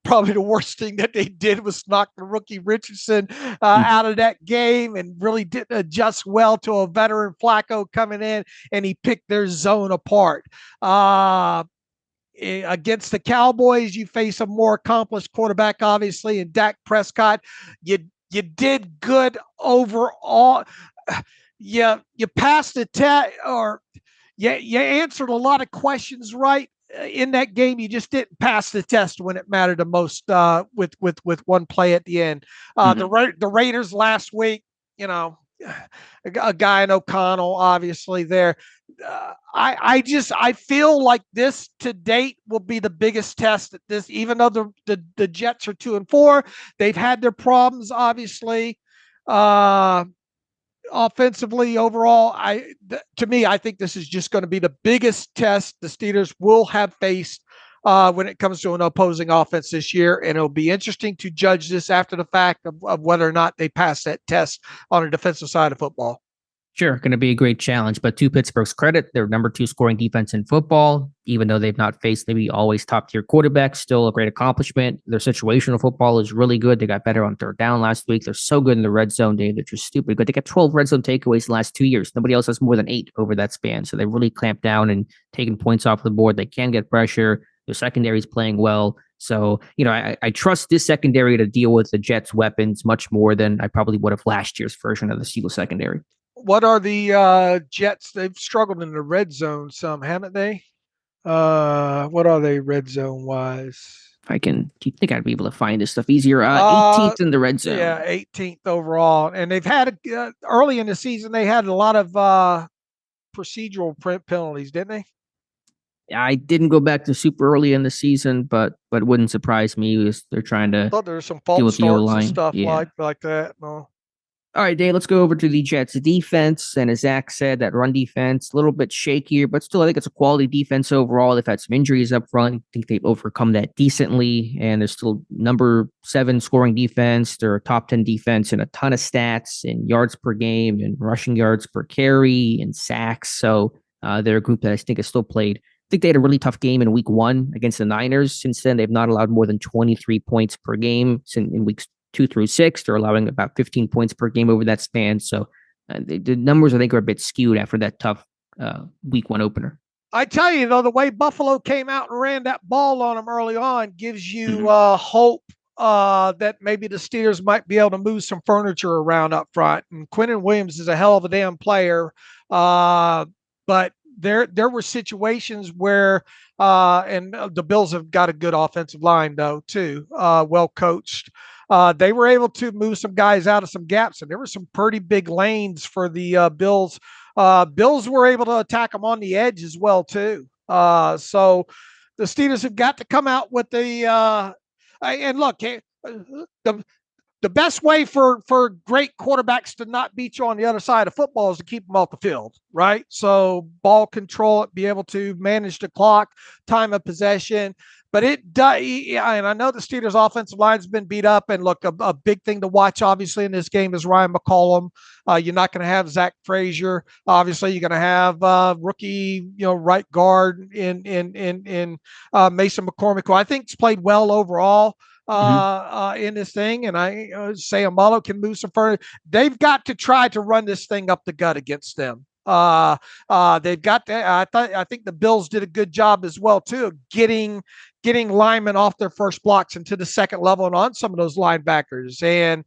probably the worst thing that they did was knock the rookie Richardson out of that game, and really didn't adjust well to a veteran Flacco coming in, and he picked their zone apart. Against the Cowboys, you face a more accomplished quarterback, obviously, in Dak Prescott. You did good overall. You passed the test, or you answered a lot of questions right in that game. You just didn't pass the test when it mattered the most with one play at the end. The Raiders last week, a guy in O'Connell, obviously there. I feel like this to date will be the biggest test at this, even though the Jets are 2-4, they've had their problems, obviously. Offensively, overall, to me, I think this is just going to be the biggest test the Steelers will have faced when it comes to an opposing offense this year. And it'll be interesting to judge this after the fact of whether or not they pass that test on the defensive side of football. Sure, going to be a great challenge. But to Pittsburgh's credit, they're number 2 scoring defense in football, even though they've not faced maybe always top-tier quarterbacks. Still a great accomplishment. Their situational football is really good. They got better on third down last week. They're so good in the red zone, Dave. They're just stupid good. They got 12 red zone takeaways the last 2 years. Nobody else has more than 8 over that span. So they really clamped down and taken points off the board. They can get pressure. Their secondary is playing well. So, I trust this secondary to deal with the Jets' weapons much more than I probably would have last year's version of the Steelers secondary. What are the Jets? They've struggled in the red zone some, haven't they? What are they red zone wise? Do you think I'd be able to find this stuff easier? 18th in the red zone. Yeah, 18th overall. And they've had early in the season, they had a lot of procedural penalties, didn't they? I didn't go back to super early in the season, but it wouldn't surprise me. They're trying to. I thought there was some false starts and stuff like that. No. All right, Dave, let's go over to the Jets defense. And as Zach said, that run defense, a little bit shakier, but still, I think it's a quality defense overall. They've had some injuries up front. I think they've overcome that decently. And they're still number 7 scoring defense. They're a top 10 defense in a ton of stats in yards per game and rushing yards per carry and sacks. So they're a group that I think has still played. I think they had a really tough game in week 1 against the Niners. Since then, they've not allowed more than 23 points per game in weeks 2 through 6. They're allowing about 15 points per game over that span. So the numbers, I think, are a bit skewed after that tough week 1 opener. I tell you, though, the way Buffalo came out and ran that ball on them early on gives you hope that maybe the Steelers might be able to move some furniture around up front. And Quinnen Williams is a hell of a damn player. But there were situations where, and the Bills have got a good offensive line, though, too, well coached. They were able to move some guys out of some gaps, and there were some pretty big lanes for the Bills. Bills were able to attack them on the edge as well, too. So the Steelers have got to come out with and look, the best way for great quarterbacks to not beat you on the other side of football is to keep them off the field, right? So ball control it, be able to manage the clock, time of possession. But it does, and I know the Steelers' offensive line's been beat up. And look, a big thing to watch, obviously, in this game is Ryan McCollum. You're not going to have Zach Frazier. Obviously, you're going to have rookie, right guard in Mason McCormick, who I think's played well overall in this thing. And I say Amalo can move some further. They've got to try to run this thing up the gut against them. They've got to, I think the Bills did a good job as well, too, of getting linemen off their first blocks into the second level and on some of those linebackers. And,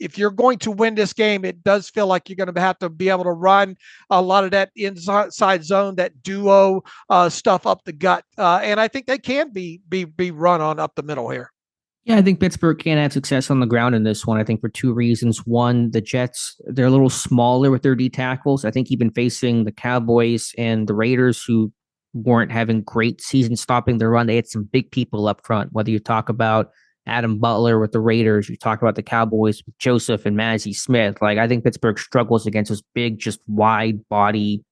if you're going to win this game, it does feel like you're going to have to be able to run a lot of that inside zone, that duo stuff up the gut. And I think they can be run on up the middle here. Yeah, I think Pittsburgh can have success on the ground in this one. I think for two reasons. One, the Jets, they're a little smaller with their D tackles. I think even facing the Cowboys and the Raiders, who weren't having great season stopping the run, they had some big people up front. Whether you talk about Adam Butler with the Raiders, you talk about the Cowboys with Joseph and Mazi Smith. Like, I think Pittsburgh struggles against those big, just wide body,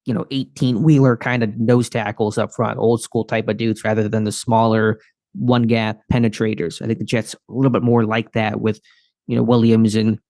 18-wheeler kind of nose tackles up front, old school type of dudes, rather than the smaller one gap penetrators. I think the Jets a little bit more like that with, Williams, and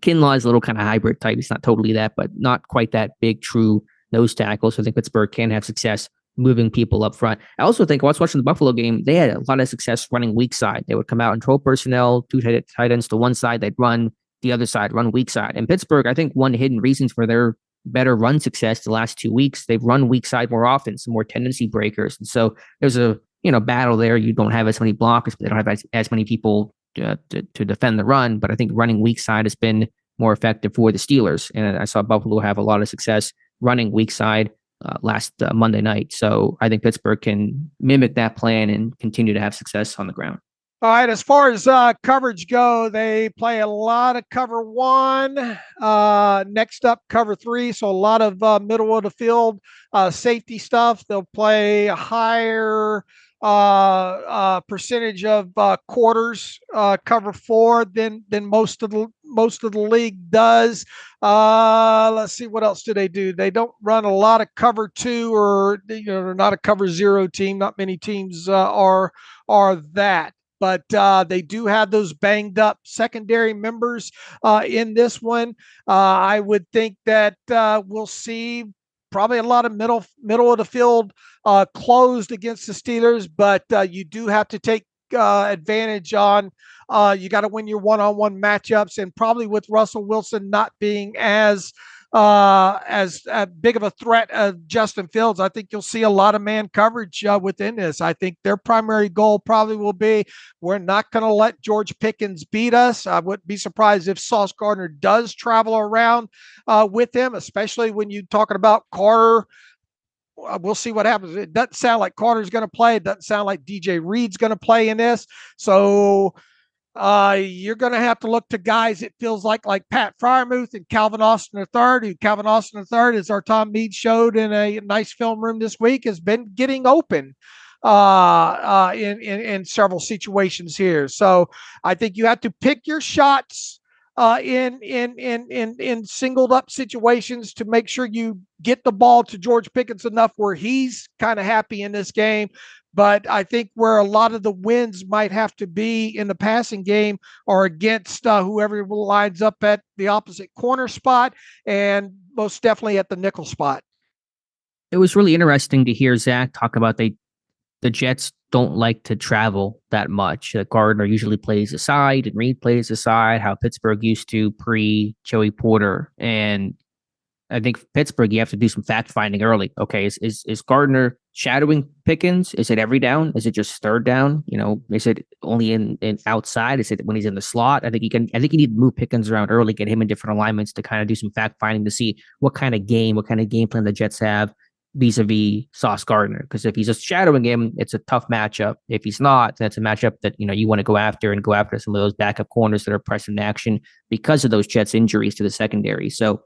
Kinlaw is a little kind of hybrid type. He's not totally that, but not quite that big, true nose tackle. So I think Pittsburgh can have success moving people up front. I also think, while I was watching the Buffalo game, they had a lot of success running weak side. They would come out and control personnel, two tight ends to one side, they'd run the other side, run weak side. And Pittsburgh, I think one hidden reasons for their better run success the last 2 weeks, they've run weak side more often, some more tendency breakers. And so there's a battle there. You don't have as many blockers, but they don't have as many people to defend the run. But I think running weak side has been more effective for the Steelers. And I saw Buffalo have a lot of success running weak side last Monday night. So I think Pittsburgh can mimic that plan and continue to have success on the ground. All right, as far as coverage go, they play a lot of cover one. Next up, cover three. So a lot of middle of the field safety stuff. They'll play a higher percentage of quarters cover four than most of the league does. Let's see, what else do? They don't run a lot of cover two, or they're not a cover zero team. Not many teams are that. But they do have those banged up secondary members in this one. I would think that we'll see probably a lot of middle of the field closed against the Steelers, but you do have to take advantage on. You got to win your one-on-one matchups, and probably with Russell Wilson not being as big of a threat as Justin Fields, I think you'll see a lot of man coverage within this. I think their primary goal probably will be, we're not going to let George Pickens beat us. I wouldn't be surprised if Sauce Gardner does travel around with him, especially when you're talking about Carter. We'll see what happens. It doesn't sound like Carter's going to play. It doesn't sound like DJ Reed's going to play in this. So you're going to have to look to guys, it feels like Pat Freiermuth and Calvin Austin III, who Calvin Austin III, as our Tom Mead showed in a nice film room this week, has been getting open in several situations here. So I think you have to pick your shots in singled up situations to make sure you get the ball to George Pickens enough where he's kind of happy in this game. But I think where a lot of the wins might have to be in the passing game are against whoever lines up at the opposite corner spot, and most definitely at the nickel spot. It was really interesting to hear Zach talk about the Jets don't like to travel that much. Gardner usually plays aside and Reed plays aside, how Pittsburgh used to pre-Joey Porter. And I think Pittsburgh, you have to do some fact finding early. Okay, is Gardner shadowing Pickens? Is it every down? Is it just third down? Is it only in outside? Is it when he's in the slot? I think you need to move Pickens around early, get him in different alignments to kind of do some fact finding to see what kind of game plan the Jets have vis-a-vis Sauce Gardner. Because if he's just shadowing him, it's a tough matchup. If he's not, then it's a matchup that you want to go after some of those backup corners that are pressing action because of those Jets injuries to the secondary. So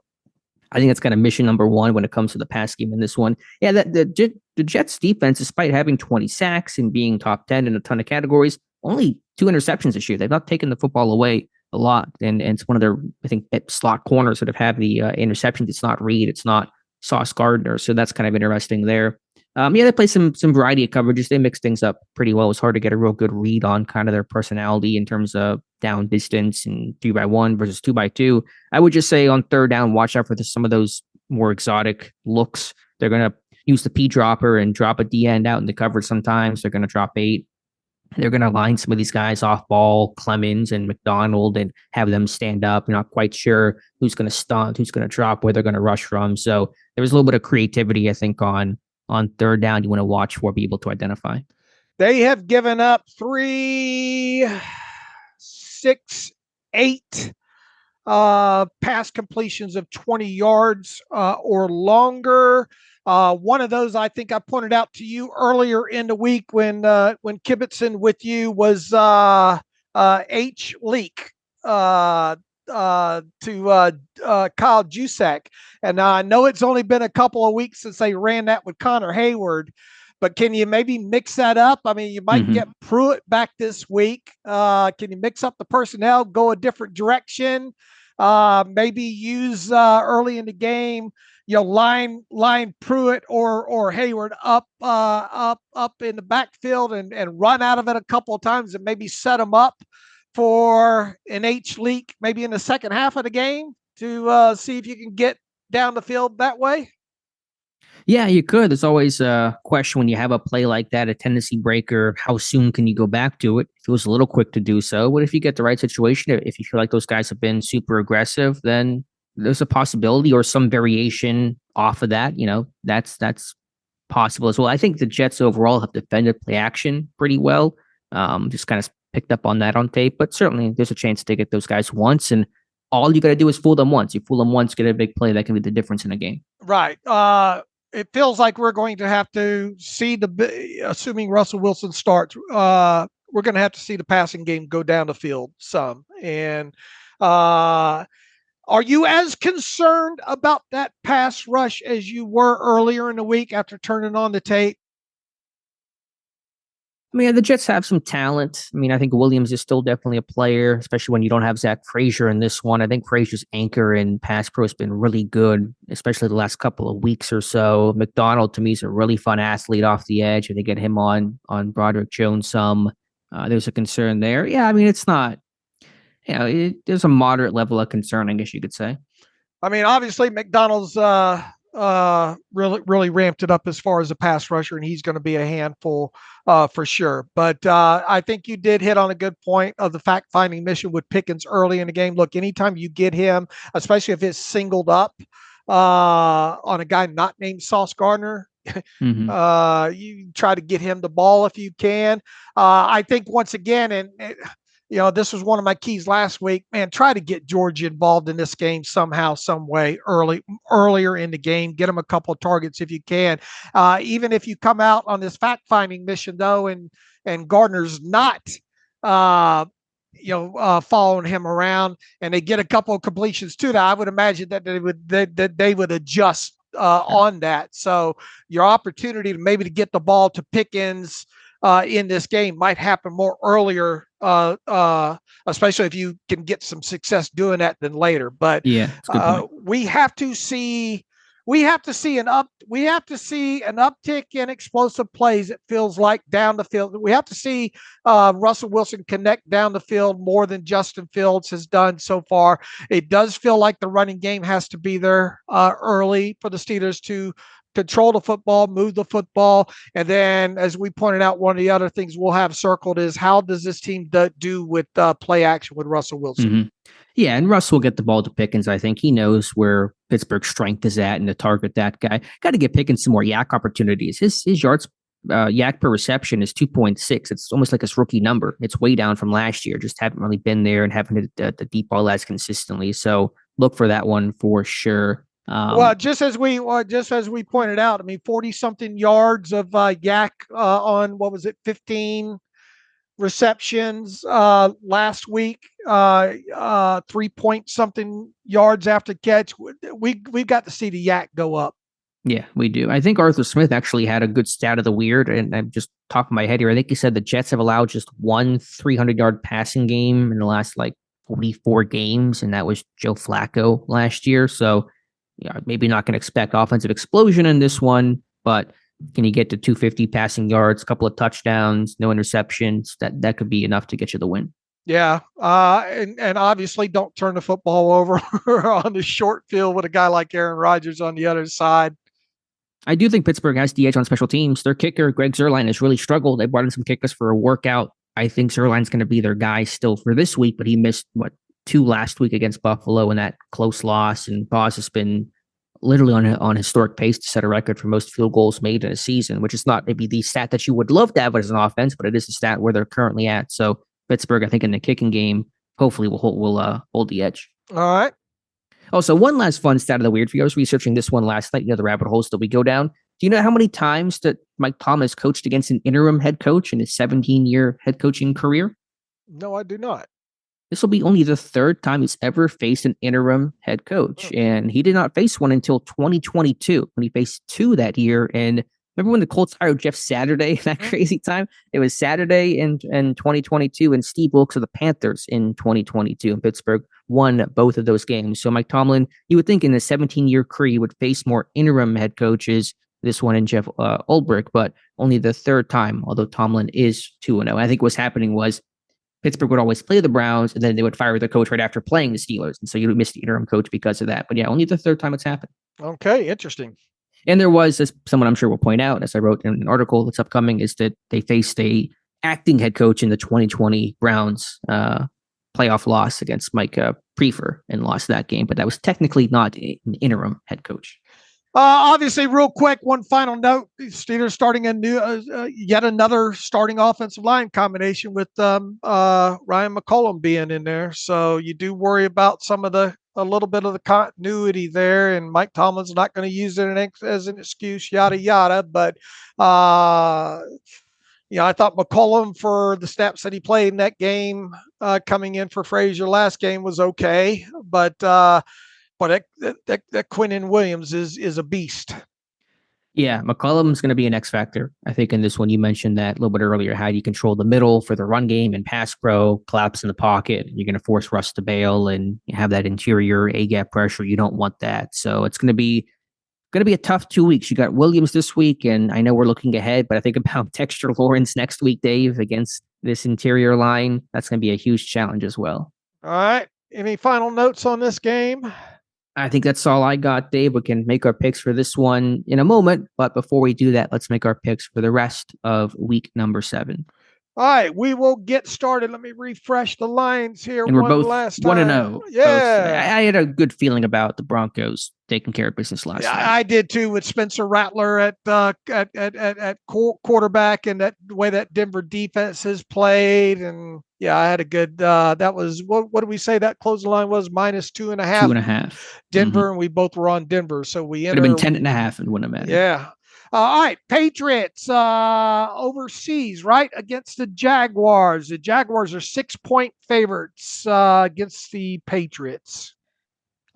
I think that's kind of mission number one when it comes to the pass game in this one. Yeah, the Jets defense, despite having 20 sacks and being top 10 in a ton of categories, only 2 interceptions this year. They've not taken the football away a lot. And it's one of their, I think, slot corners that have had the interceptions. It's not Reed. It's not Sauce Gardner. So that's kind of interesting there. They play some variety of coverages. They mix things up pretty well. It's hard to get a real good read on kind of their personality in terms of down distance and 3x1 versus 2x2. I would just say on third down, watch out for some of those more exotic looks. They're going to use the P dropper and drop a D end out in the coverage sometimes. They're going to drop 8. They're going to line some of these guys off ball, Clemens and McDonald, and have them stand up. You're not quite sure who's going to stunt, who's going to drop, where they're going to rush from. So there's a little bit of creativity, I think, on third down you want to watch for, be able to identify. They have given up 3, 6, 8 pass completions of 20 yards or longer. One of those I think I pointed out to you earlier in the week when kibitzing with you was H. Leak to Kyle Juszczyk. And I know it's only been a couple of weeks since they ran that with Connor Hayward, but can you maybe mix that up? I mean, you might get Pruitt back this week. Can you mix up the personnel, go a different direction? Maybe use early in the game, line Pruitt or Hayward up in the backfield and run out of it a couple of times and maybe set them up for an H leak maybe in the second half of the game to see if you can get down the field that way. Yeah, you could. There's always a question when you have a play like that, a tendency breaker. How soon can you go back to it? If it was a little quick to do so, what if you get the right situation? If you feel like those guys have been super aggressive, then there's a possibility or some variation off of that. That's possible as well. I think the Jets overall have defended play action pretty well. Just kind of picked up on that on tape, but certainly there's a chance to get those guys once, and all you got to do is fool them once. You fool them once, get a big play that can be the difference in a game. Right. It feels like we're going to have to see assuming Russell Wilson starts, we're going to have to see the passing game go down the field some. And are you as concerned about that pass rush as you were earlier in the week after turning on the tape? I mean, the Jets have some talent. I mean, I think Williams is still definitely a player, especially when you don't have Zach Frazier in this one. I think Frazier's anchor in pass pro has been really good, especially the last couple of weeks or so. McDonald, to me, is a really fun athlete off the edge. If they get him on Broderick Jones some, there's a concern there. Yeah, I mean, it's not, there's a moderate level of concern, I guess you could say. I mean, obviously, McDonald's really ramped it up as far as a pass rusher, and he's going to be a handful for sure. But I think you did hit on a good point of the fact-finding mission with Pickens early in the game. Look, anytime you get him, especially if it's singled up on a guy not named Sauce Gardner, you try to get him the ball if you can. I think once again, this was one of my keys last week, man, try to get Georgia involved in this game somehow, some way earlier in the game, get them a couple of targets if you can. Even if you come out on this fact-finding mission though, and Gardner's not, following him around and they get a couple of completions to that, I would imagine that they would adjust on that. So your opportunity to get the ball to Pickens in this game might happen more earlier, especially if you can get some success doing that than later. But yeah, we have to see an uptick in explosive plays. It feels like down the field. We have to see Russell Wilson connect down the field more than Justin Fields has done so far. It does feel like the running game has to be there early for the Steelers to control the football, move the football. And then, as we pointed out, one of the other things we'll have circled is how does this team do with play action with Russell Wilson? Yeah, and Russ will get the ball to Pickens. I think he knows where Pittsburgh's strength is at and to target that guy. Got to get Pickens some more yak opportunities. His yards yak per reception is 2.6. It's almost like his rookie number. It's way down from last year. Just haven't really been there and haven't hit the deep ball as consistently. So look for that one for sure. Just as we pointed out, 40 something yards of yak on 15 receptions last week, 3 point something yards after catch. We've got to see the yak go up. Yeah, we do. I think Arthur Smith actually had a good stat of the weird, and I'm just talking my head here. I think he said the Jets have allowed just one 300-yard passing game in the last 44 games, and that was Joe Flacco last year. So maybe not going to expect offensive explosion in this one, but can you get to 250 passing yards, a couple of touchdowns, no interceptions? That could be enough to get you the win. Yeah, and obviously don't turn the football over on the short field with a guy like Aaron Rodgers on the other side. I do think Pittsburgh has the edge on special teams. Their kicker, Greg Zuerlein, has really struggled. They brought in some kickers for a workout. I think Zuerlein's going to be their guy still for this week, but he missed, 2 last week against Buffalo in that close loss, and Boz has been literally on historic pace to set a record for most field goals made in a season, which is not maybe the stat that you would love to have as an offense, but it is a stat where they're currently at. So Pittsburgh, I think in the kicking game, hopefully will hold the edge. All right. Also, one last fun stat of the weird for you. I was researching this one last night, the rabbit holes that we go down. Do you know how many times that Mike Tomlin has coached against an interim head coach in his 17-year head coaching career? No, I do not. This will be only the third time he's ever faced an interim head coach. And he did not face one until 2022 when he faced two that year. And remember when the Colts hired Jeff Saturday, that crazy time? It was Saturday in 2022 and Steve Wilkes of the Panthers in 2022 in Pittsburgh won both of those games. So Mike Tomlin, you would think in the 17-year career, he would face more interim head coaches, this one and Jeff Ulbrich, but only the third time, although Tomlin is 2-0. I think what's happening was Pittsburgh would always play the Browns, and then they would fire the coach right after playing the Steelers. And so you would miss the interim coach because of that. But yeah, only the third time it's happened. Okay, interesting. And there was, as someone I'm sure will point out, as I wrote in an article that's upcoming, is that they faced a acting head coach in the 2020 Browns playoff loss against Mike Prefer and lost that game. But that was technically not an interim head coach. Obviously, real quick, one final note: the Steelers starting a new, yet another starting offensive line combination with Ryan McCollum being in there. So you do worry about a little bit of the continuity there, and Mike Tomlin's not going to use it as an excuse, yada yada. But I thought McCollum, for the snaps that he played in that game, coming in for Frazier last game, was okay, but that Quinnen Williams is a beast. Yeah, McCollum's going to be an X factor. I think in this one, you mentioned that a little bit earlier. How do you control the middle for the run game and pass pro, collapse in the pocket? You're going to force Russ to bail and have that interior A gap pressure. You don't want that. So it's going to be a tough 2 weeks. You got Williams this week, and I know we're looking ahead, but I think about Dexter Lawrence next week, Dave, against this interior line. That's going to be a huge challenge as well. All right. Any final notes on this game? I think that's all I got, Dave. We can make our picks for this one in a moment. But before we do that, let's make our picks for the rest of week number 7. All right, we will get started. Let me refresh the lines here. And we're both last 1-0. Yeah. I had a good feeling about the Broncos taking care of business last night. I did too, with Spencer Rattler at quarterback, and that way that Denver defense has played. And yeah, I had a good, that was, what did we say that closing line was? -2.5. 2.5. Denver, and we both were on Denver. So we Could have been 10.5 and wouldn't have mattered. Yeah. All right, Patriots overseas, right, against the Jaguars. The Jaguars are 6-point favorites against the Patriots.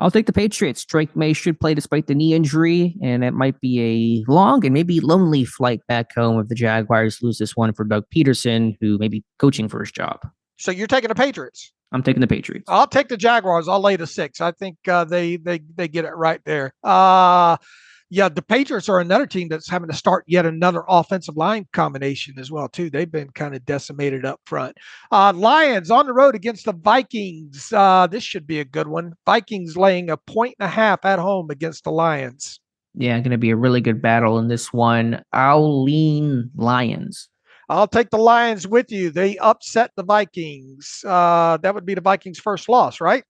I'll take the Patriots. Drake May should play despite the knee injury, and it might be a long and maybe lonely flight back home if the Jaguars lose this one for Doug Peterson, who may be coaching for his job. So you're taking the Patriots? I'm taking the Patriots. I'll take the Jaguars. I'll lay the 6. I think they get it right there. Yeah, the Patriots are another team that's having to start yet another offensive line combination as well, too. They've been kind of decimated up front. Lions on the road against the Vikings. This should be a good one. Vikings laying 1.5 at home against the Lions. Yeah, going to be a really good battle in this one. I'll lean Lions. I'll take the Lions with you. They upset the Vikings. That would be the Vikings' first loss, right?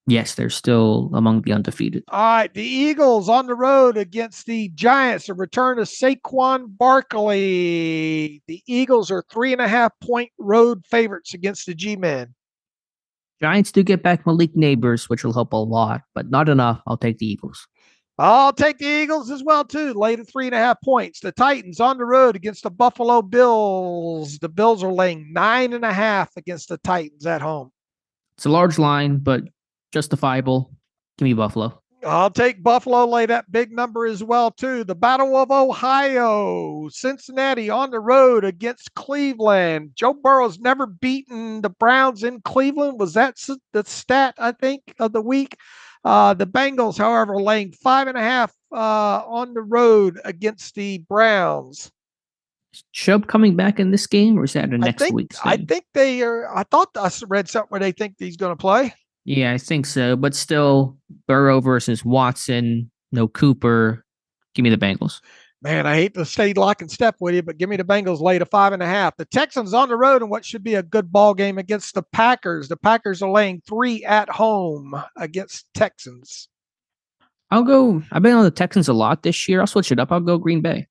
Yes, they're still among the undefeated. All right, the Eagles on the road against the Giants. A return of Saquon Barkley. The Eagles are 3.5-point road favorites against the G-Men. Giants do get back Malik Neighbors, which will help a lot, but not enough. I'll take the Eagles. I'll take the Eagles as well, too. Lay to 3.5 points. The Titans on the road against the Buffalo Bills. The Bills are laying 9.5 against the Titans at home. It's a large line, but justifiable. Give me Buffalo. I'll take Buffalo, lay that big number as well, too. The Battle of Ohio. Cincinnati on the road against Cleveland. Joe Burrow's never beaten the Browns in Cleveland. Was that the stat, I think, of the week? The Bengals, however, laying 5.5 on the road against the Browns. Is Chubb coming back in this game, or is that a next week's thing? I think they are. I thought I read something where they think he's going to play. Yeah, I think so. But still, Burrow versus Watson, no Cooper. Give me the Bengals. Man, I hate to stay lock and step with you, but give me the Bengals lay to 5.5. The Texans on the road in what should be a good ball game against the Packers. The Packers are laying 3 at home against Texans. I've been on the Texans a lot this year. I'll switch it up. I'll go Green Bay.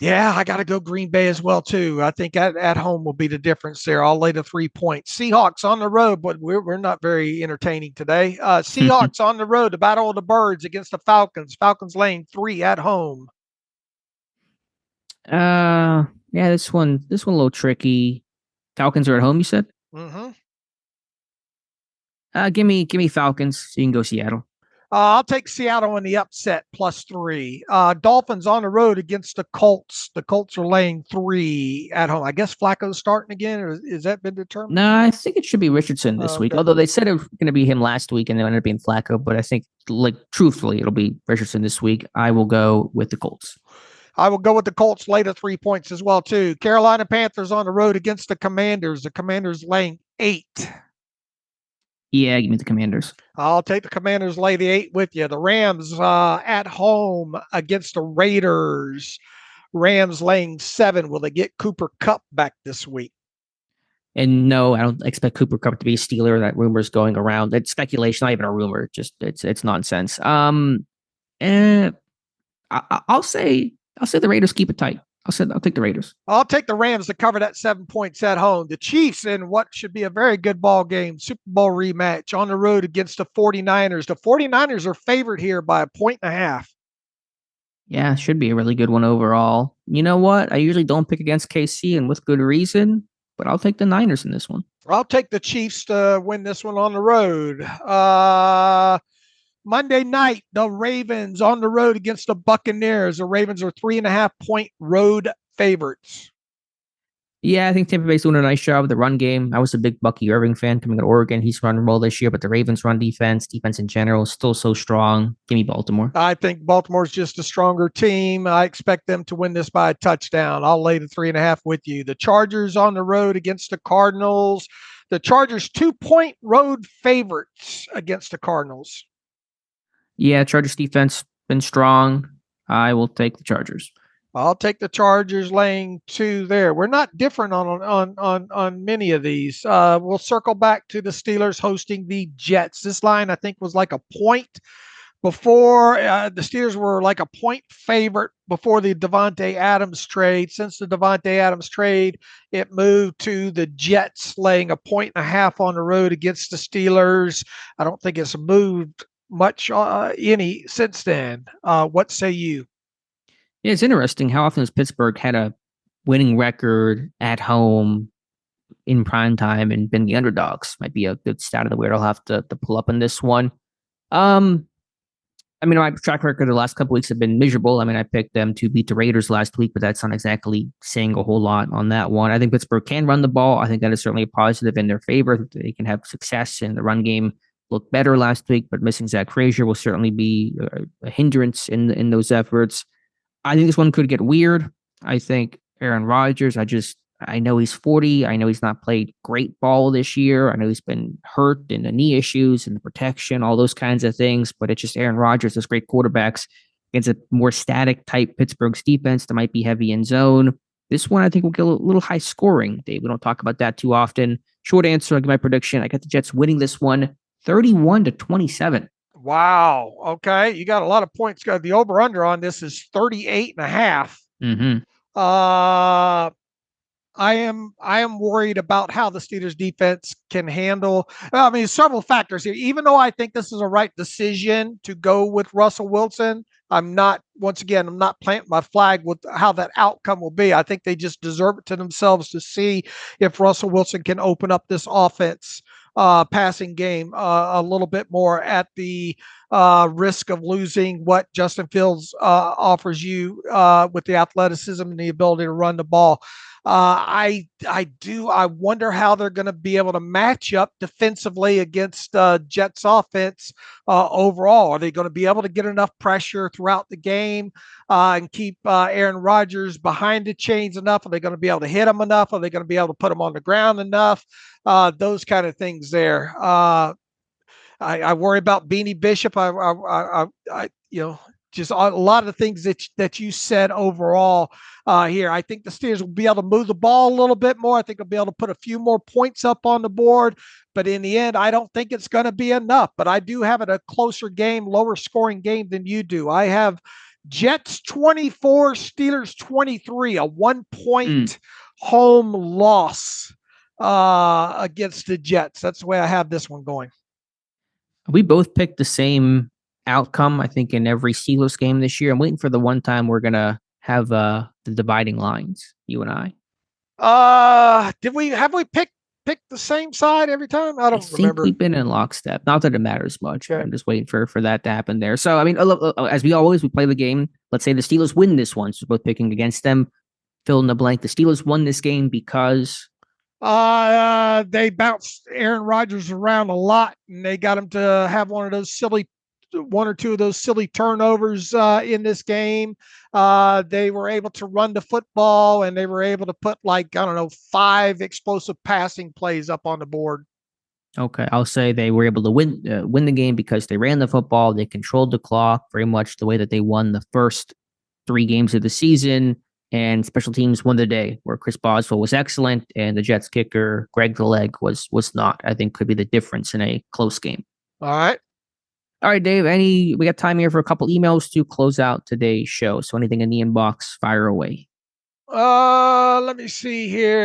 Yeah, I got to go Green Bay as well, too. I think at home will be the difference there. I'll lay the 3 points. Seahawks on the road, but we're not very entertaining today. Seahawks on the road, the Battle of the Birds against the Falcons. Falcons laying 3 at home. Yeah, this one a little tricky. Falcons are at home, you said? Mm-hmm. Give me Falcons so you can go Seattle. I'll take Seattle in the upset +3. Dolphins on the road against the Colts. The Colts are laying 3 at home. I guess Flacco's starting again, or has that been determined? No, I think it should be Richardson this week. Okay. Although they said it was going to be him last week and it ended up being Flacco. But I think, truthfully, it'll be Richardson this week. I will go with the Colts. I will go with the Colts later 3 points as well, too. Carolina Panthers on the road against the Commanders. The Commanders laying 8. Yeah, give me the Commanders. I'll take the Commanders, lay the 8 with you. The Rams at home against the Raiders. Rams laying 7. Will they get Cooper Kupp back this week? And no, I don't expect Cooper Kupp to be a Steeler. That rumor is going around. It's speculation, not even a rumor. Just it's nonsense. And I'll say the Raiders keep it tight. I'll take the Raiders. I'll take the Rams to cover that 7 points at home. The Chiefs in what should be a very good ball game, Super Bowl rematch on the road against the 49ers. The 49ers are favored here by 1.5. Yeah, it should be a really good one overall. You know what? I usually don't pick against KC, and with good reason, but I'll take the Niners in this one. I'll take the Chiefs to win this one on the road. Monday night, the Ravens on the road against the Buccaneers. The Ravens are 3.5-point road favorites. Yeah, I think Tampa Bay's doing a nice job with the run game. I was a big Bucky Irving fan coming out of Oregon. He's running well this year, but the Ravens' run defense in general, is still so strong. Give me Baltimore. I think Baltimore's just a stronger team. I expect them to win this by a touchdown. I'll lay the 3.5 with you. The Chargers on the road against the Cardinals. The Chargers 2-point road favorites against the Cardinals. Yeah, Chargers defense been strong. I will take the Chargers. I'll take the Chargers laying 2 there. We're not different on many of these. We'll circle back to the Steelers hosting the Jets. This line, I think, was like a point before. The Steelers were like a point favorite before the Damontae Adams trade. Since the Damontae Adams trade, it moved to the Jets laying 1.5 on the road against the Steelers. I don't think it's moved much any since then. What say you? Yeah, it's interesting. How often has Pittsburgh had a winning record at home in prime time and been the underdogs? Might be a good stat of the weird. I'll have to pull up on this one. I mean, my track record the last couple weeks have been miserable. I mean, I picked them to beat the Raiders last week, but that's not exactly saying a whole lot on that one. I think Pittsburgh can run the ball. I think that is certainly a positive in their favor. They can have success in the run game. Looked better last week, but missing Zack Rosenblat will certainly be a hindrance in those efforts. I think this one could get weird. I think Aaron Rodgers, I know he's 40. I know he's not played great ball this year. I know he's been hurt in the knee issues and the protection, all those kinds of things, but it's just Aaron Rodgers, those great quarterbacks against a more static type Pittsburgh's defense that might be heavy in zone. This one, I think, will get a little high scoring, Dave. We don't talk about that too often. Short answer, I'll give my prediction. I got the Jets winning this one 31-27. Wow. Okay. You got a lot of points. The over-under on this is 38.5. Mm-hmm. I am worried about how the Steelers defense can handle. I mean, several factors here. Even though I think this is a right decision to go with Russell Wilson, I'm not planting my flag with how that outcome will be. I think they just deserve it to themselves to see if Russell Wilson can open up this offense passing game a little bit more at the risk of losing what Justin Fields offers you with the athleticism and the ability to run the ball. I wonder how they're going to be able to match up defensively against Jets offense overall. Are they going to be able to get enough pressure throughout the game and keep Aaron Rodgers behind the chains enough? Are they going to be able to hit him enough? Are they going to be able to put him on the ground enough? Those kind of things there. I worry about Beanie Bishop. Just a lot of the things that you said overall here. I think the Steelers will be able to move the ball a little bit more. I think they'll be able to put a few more points up on the board. But in the end, I don't think it's going to be enough. But I do have it a closer game, lower scoring game than you do. I have Jets 24, Steelers 23, a 1-point home loss against the Jets. That's the way I have this one going. We both picked the same outcome, I think, in every Steelers game this year. I'm waiting for the one time we're going to have the dividing lines, you and I. Have we picked the same side every time? I don't remember. We've been in lockstep. Not that it matters much. I'm just waiting for that to happen there. So, I mean, as we play the game. Let's say the Steelers win this one. So we're both picking against them. Fill in the blank. The Steelers won this game because they bounced Aaron Rodgers around a lot, and they got him to have one or two of those silly turnovers in this game. They were able to run the football, and they were able to put 5 explosive passing plays up on the board. Okay, I'll say they were able to win the game because they ran the football. They controlled the clock very much the way that they won the first 3 games of the season. And special teams won the day, where Chris Boswell was excellent and the Jets kicker, Greg the Leg, was not. I think could be the difference in a close game. All right, Dave, we got time here for a couple emails to close out today's show. So anything in the inbox, fire away. Let me see here.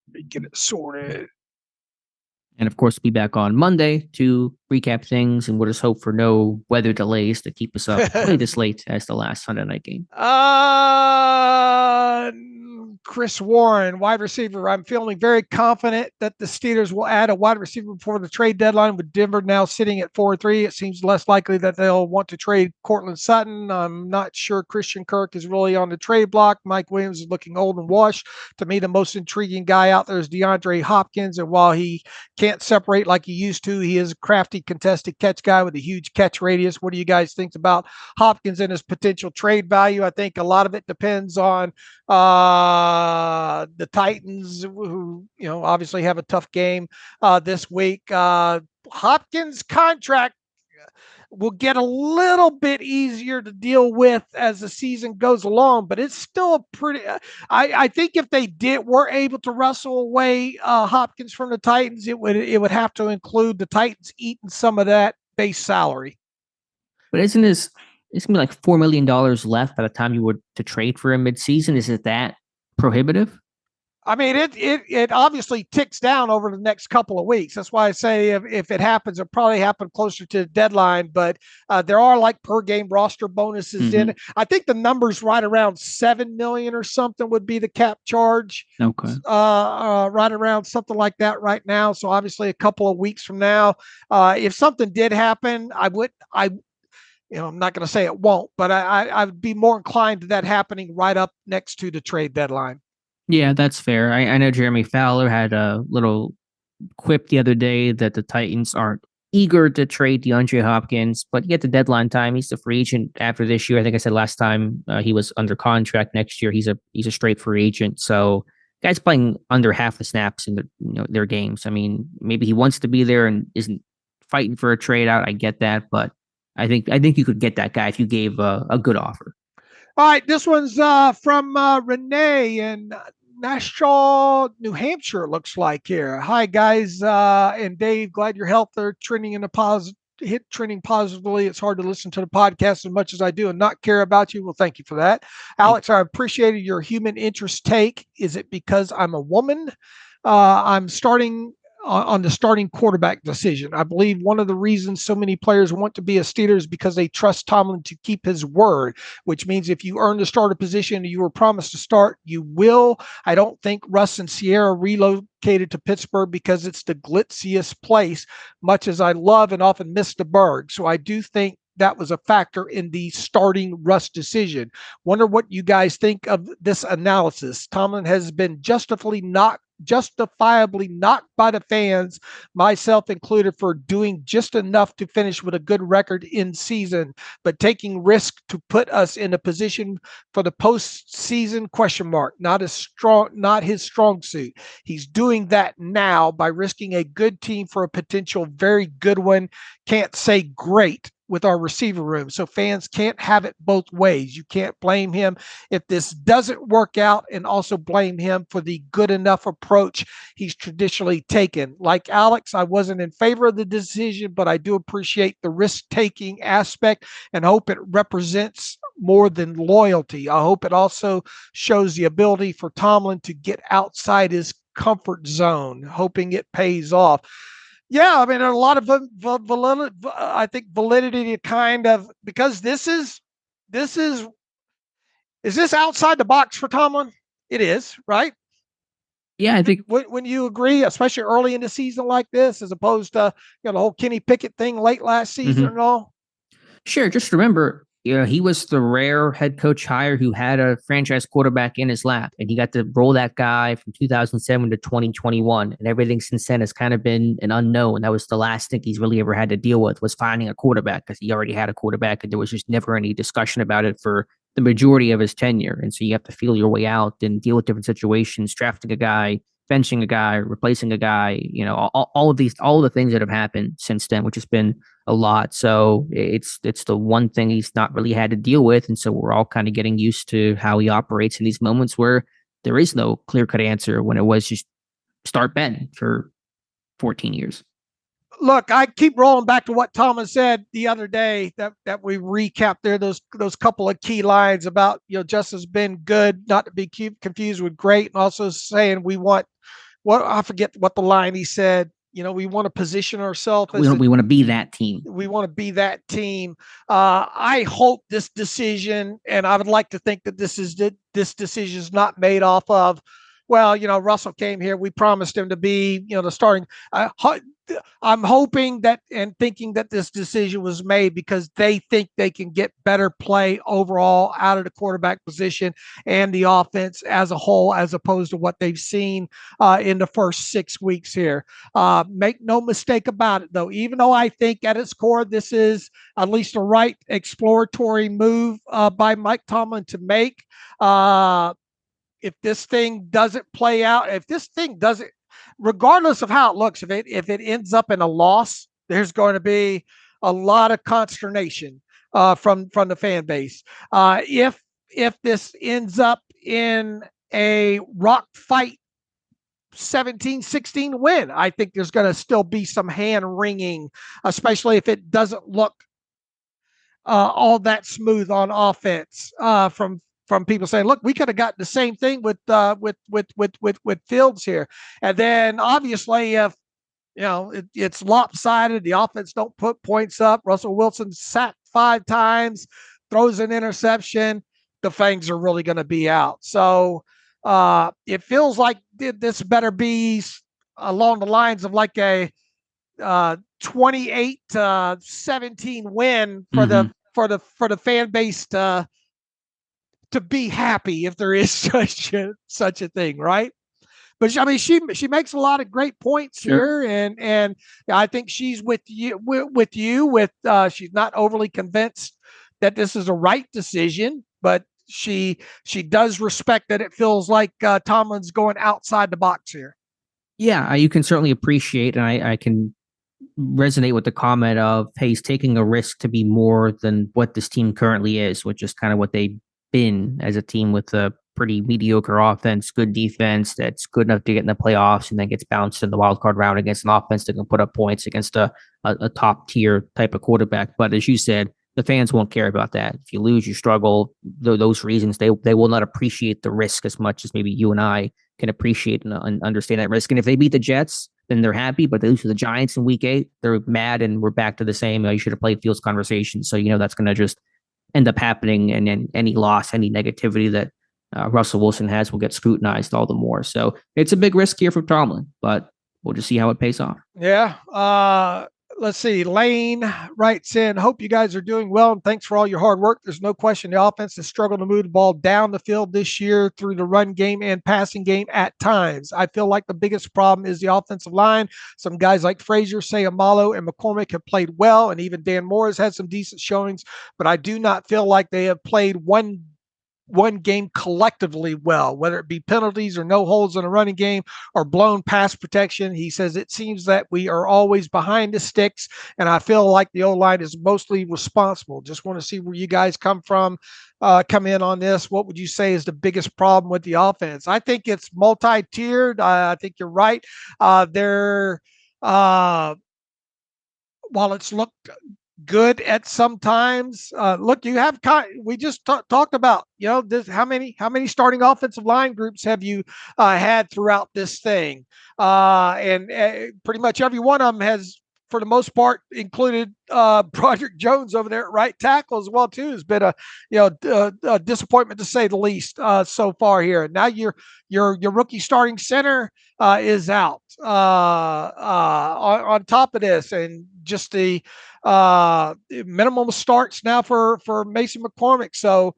Let me get it sorted. And of course, be back on Monday to recap things, and we'll just hope for no weather delays to keep us up really this late as the last Sunday night game. Chris Warren, wide receiver. I'm feeling very confident that the Steelers will add a wide receiver before the trade deadline. With Denver now sitting at 4-3, it seems less likely that they'll want to trade Cortland Sutton. I'm not sure Christian Kirk is really on the trade block. Mike Williams is looking old and washed. To me, the most intriguing guy out there is DeAndre Hopkins, and while he can't separate like he used to, he is a crafty contested catch guy with a huge catch radius. What do you guys think about Hopkins and his potential trade value? I think a lot of it depends on the Titans, who obviously have a tough game this week. Hopkins' contract will get a little bit easier to deal with as the season goes along, but it's still a pretty. I think if they were able to wrestle away Hopkins from the Titans, it would have to include the Titans eating some of that base salary. But isn't this? It's gonna be like $4 million left by the time you were to trade for him midseason. Is it that prohibitive? I mean, it obviously ticks down over the next couple of weeks. That's why I say if it happens, it'll probably happen closer to the deadline. But there are per game roster bonuses in it. I think the number's right around $7 million or something would be the cap charge. Okay. Right around something like that right now. So obviously a couple of weeks from now, if something did happen, I'm not going to say it won't, but I would be more inclined to that happening right up next to the trade deadline. Yeah, that's fair. I know Jeremy Fowler had a little quip the other day that the Titans aren't eager to trade DeAndre Hopkins, but you get the deadline time. He's the free agent after this year. I think I said last time he was under contract next year. He's a straight free agent. So guys playing under half the snaps in their games. I mean, maybe he wants to be there and isn't fighting for a trade out. I get that, but I think you could get that guy if you gave a good offer. All right, this one's from Renee in Nashville, New Hampshire. It looks like here. Hi guys, and Dave. Glad your health are trending trending positively. It's hard to listen to the podcast as much as I do and not care about you. Well, thank you for that, Alex. I appreciated your human interest take. Is it because I'm a woman? I'm starting on the starting quarterback decision. I believe one of the reasons so many players want to be a Steeler is because they trust Tomlin to keep his word, which means if you earn the starter position and you were promised to start, you will. I don't think Russ and Sierra relocated to Pittsburgh because it's the glitziest place, much as I love and often miss the Burgh. So I do think that was a factor in the starting Russ decision. Wonder what you guys think of this analysis. Tomlin has been justifiably knocked by the fans, myself included, for doing just enough to finish with a good record in season, but taking risk to put us in a position for the postseason ? Not his strong suit. He's doing that now by risking a good team for a potential very good one. Can't say great. with our receiver room. So fans can't have it both ways. You can't blame him if this doesn't work out and also blame him for the good enough approach he's traditionally taken. Like Alex, I wasn't in favor of the decision, but I do appreciate the risk-taking aspect and hope it represents more than loyalty. I hope it also shows the ability for Tomlin to get outside his comfort zone, hoping it pays off. Yeah, I mean, a lot of validity, I think validity to kind of, because is this outside the box for Tomlin? It is, right? Yeah, I think when you agree, especially early in the season like this, as opposed to the whole Kenny Pickett thing late last season and all. Sure. Just remember, he was the rare head coach hire who had a franchise quarterback in his lap, and he got to roll that guy from 2007 to 2021. And everything since then has kind of been an unknown. That was the last thing he's really ever had to deal with, was finding a quarterback, because he already had a quarterback and there was just never any discussion about it for the majority of his tenure. And so you have to feel your way out and deal with different situations, drafting a guy, benching a guy, replacing a guy, all of the things that have happened since then, which has been a lot. So it's the one thing he's not really had to deal with. And so we're all kind of getting used to how he operates in these moments where there is no clear-cut answer, when it was just start Ben for 14 years. Look, I keep rolling back to what Thomas said the other day that we recapped there, those couple of key lines about, just has been good, not to be confused with great, and also saying we want, I forget what the line he said, we want to position ourselves. We want to be that team. We want to be that team. I hope this decision, and I would like to think that this decision is not made off of, well, Russell came here, we promised him to be, the starting. I'm hoping that and thinking that this decision was made because they think they can get better play overall out of the quarterback position and the offense as a whole, as opposed to what they've seen in the first 6 weeks here. Make no mistake about it, though. Even though I think at its core, this is at least a right exploratory move by Mike Tomlin to make. If this thing doesn't play out, regardless of how it looks, if it ends up in a loss, there's going to be a lot of consternation from the fan base. If this ends up in a rock fight 17-16 win, I think there's going to still be some hand wringing, especially if it doesn't look all that smooth on offense from people saying, look, we could have gotten the same thing with Fields here. And then obviously if it's lopsided, the offense don't put points up, Russell Wilson sacked 5 times, throws an interception, the Fangs are really going to be out. So it feels like this better be along the lines of like a 28-17 win for the fan base to be happy, if there is such a thing, right? But I mean, she makes a lot of great points here, and I think she's with you. She's not overly convinced that this is a right decision, but she does respect that it feels like Tomlin's going outside the box here. Yeah, you can certainly appreciate, and I can resonate with the comment of, hey, he's taking a risk to be more than what this team currently is, which is kind of what they've been as a team, with a pretty mediocre offense, good defense that's good enough to get in the playoffs, and then gets bounced in the wild card round against an offense that can put up points against a top tier type of quarterback. But as you said, the fans won't care about that. If you lose, you struggle. Those reasons, they will not appreciate the risk as much as maybe you and I can appreciate and understand that risk. And if they beat the Jets, then they're happy. But they lose to the Giants in week 8, they're mad, and we're back to the same, you should have played Fields conversation. So that's going to just end up happening, and then any loss, any negativity that Russell Wilson has will get scrutinized all the more. So it's a big risk here for Tomlin, but we'll just see how it pays off. Yeah. Let's see. Lane writes in, hope you guys are doing well, and thanks for all your hard work. There's no question the offense has struggled to move the ball down the field this year through the run game and passing game at times. I feel like the biggest problem is the offensive line. Some guys like Frazier, Sayamalo, and McCormick have played well, and even Dan Moore has had some decent showings, but I do not feel like they have played one one game collectively well, whether it be penalties or no holds in a running game or blown pass protection. He says it seems that we are always behind the sticks, and I feel like the O-line is mostly responsible. Just want to see where you guys come in on this. What would you say is the biggest problem with the offense? I think it's multi-tiered. I think you're right. While it's looked good at sometimes. Look, you have we just talked about, this, how many starting offensive line groups have you had throughout this thing? And pretty much every one of them has, for the most part, included Broderick Jones over there at right tackle as well too. Has been a disappointment to say the least so far here. Now your rookie starting center is out on top of this, and just the minimum starts now for Mason McCormick. So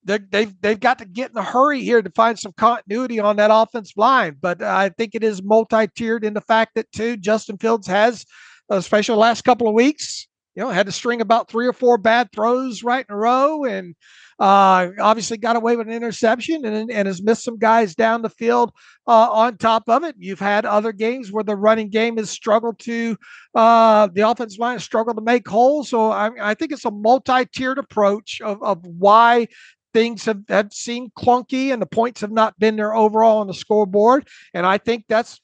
they've got to get in a hurry here to find some continuity on that offensive line. But I think it is multi-tiered in the fact that too, Justin Fields has, especially the last couple of weeks, had to string about 3 or 4 bad throws right in a row, and obviously got away with an interception and has missed some guys down the field on top of it. You've had other games where the running game has struggled to, the offensive line has struggled to make holes. So I think it's a multi-tiered approach of why things have seemed clunky and the points have not been there overall on the scoreboard. And I think that's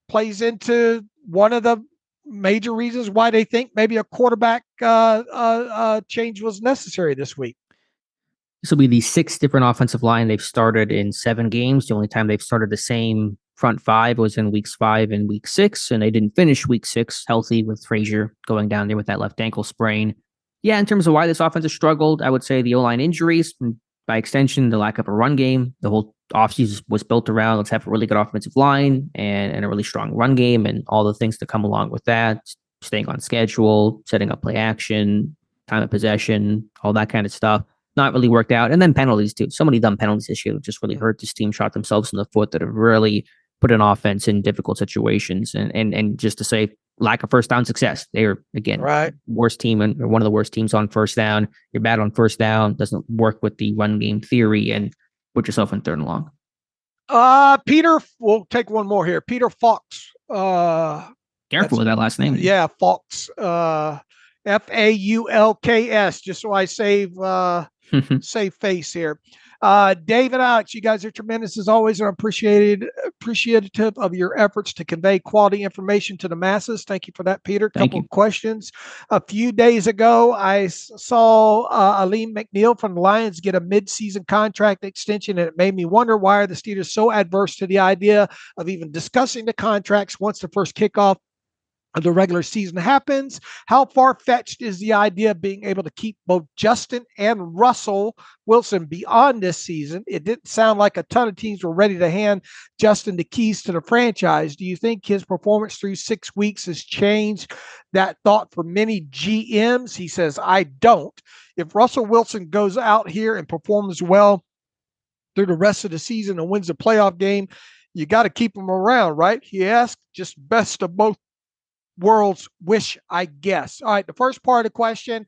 plays into one of the major reasons why they think maybe a quarterback change was necessary this week. This will be the 6th different offensive line they've started in 7 games. The only time they've started the same front 5 was in weeks 5 and week 6, and they didn't finish week 6 healthy with Frazier going down there with that left ankle sprain. Yeah, in terms of why this offense has struggled, I would say the O-line injuries, and by extension, the lack of a run game. The whole offseason was built around, let's have a really good offensive line and a really strong run game and all the things that come along with that, staying on schedule, setting up play action, time of possession, all that kind of stuff. Not really worked out. And then penalties too. So many dumb penalties this year that just really hurt this team, shot themselves in the foot, that have really put an offense in difficult situations. And just to say, lack of first down success. They are, again, worst team and one of the worst teams on first down. You're bad on first down, doesn't work with the run game theory, and put yourself in 3rd and long. Peter, we'll take one more here. Peter Fox. Careful with that last name. Yeah, Fox. Faulks, just so I save face here. Dave and Alex, you guys are tremendous as always, and appreciative of your efforts to convey quality information to the masses. Thank you for that, Peter. Couple of questions. A few days ago, I saw Aleem McNeil from the Lions get a mid-season contract extension, and it made me wonder, why are the Steelers so adverse to the idea of even discussing the contracts once the first kickoff of the regular season happens? How far-fetched is the idea of being able to keep both Justin and Russell Wilson beyond this season? It didn't sound like a ton of teams were ready to hand Justin the keys to the franchise. Do you think his performance through 6 weeks has changed that thought for many GMs? He says, I don't. If Russell Wilson goes out here and performs well through the rest of the season and wins the playoff game, you got to keep him around, right? He asked. Just best of both world's wish, I guess. All right, the first part of the question,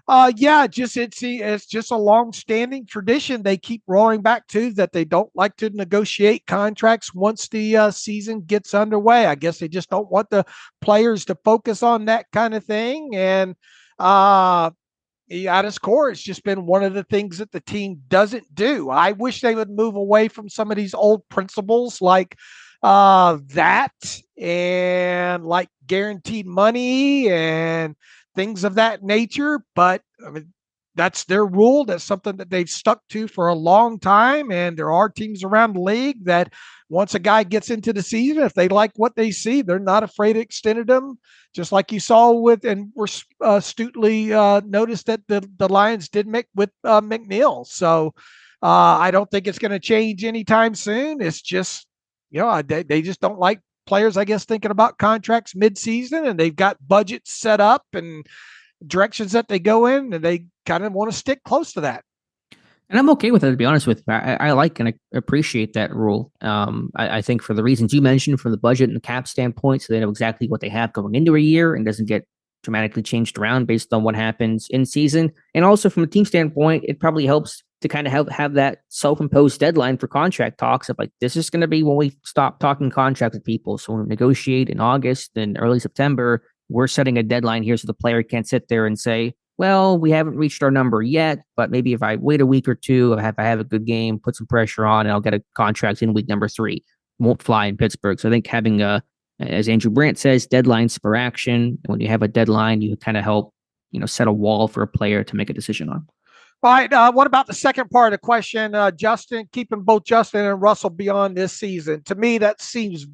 it's just a long-standing tradition they keep rolling back to, that they don't like to negotiate contracts once the season gets underway. I guess they just don't want the players to focus on that kind of thing. And at its core, it's just been one of the things that the team doesn't do. I wish they would move away from some of these old principles like that, and like guaranteed money and things of that nature. But I mean, that's their rule. That's something that they've stuck to for a long time. And there are teams around the league that once a guy gets into the season, if they like what they see, they're not afraid to extend them. Just like you saw with, and we're astutely noticed that the Lions did make with McNeil. So I don't think it's going to change anytime soon. It's just, they just don't like players, I guess, thinking about contracts mid-season, and they've got budgets set up and directions that they go in, and they kind of want to stick close to that. And I'm okay with it, to be honest with you. I like and I appreciate that rule. I think for the reasons you mentioned, from the budget and the cap standpoint, so they know exactly what they have going into a year and doesn't get dramatically changed around based on what happens in season. And also from a team standpoint, it probably helps to kind of have that self-imposed deadline for contract talks of like, this is going to be when we stop talking contracts with people. So when we negotiate in August and early September, we're setting a deadline here so the player can't sit there and say, well, we haven't reached our number yet, but maybe if I wait a week or two, if I have a good game, put some pressure on, and I'll get a contract in week number 3. Won't fly in Pittsburgh. So I think having as Andrew Brandt says, deadlines spur action. And when you have a deadline, you kind of help, set a wall for a player to make a decision on. All right. What about the second part of the question? Justin, keeping both Justin and Russell beyond this season. To me, that seems,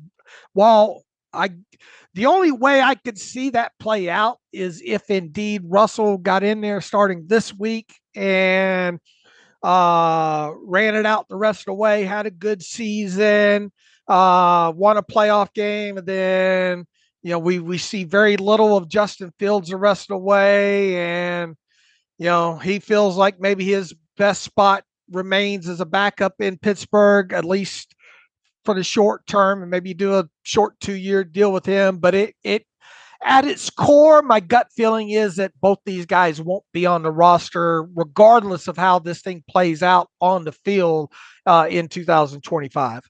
the only way I could see that play out is if indeed Russell got in there starting this week and ran it out the rest of the way, had a good season, won a playoff game, and then, we see very little of Justin Fields the rest of the way, and he feels like maybe his best spot remains as a backup in Pittsburgh, at least for the short term, and maybe do a short 2-year deal with him. But it at its core, my gut feeling is that both these guys won't be on the roster, regardless of how this thing plays out on the field in 2025.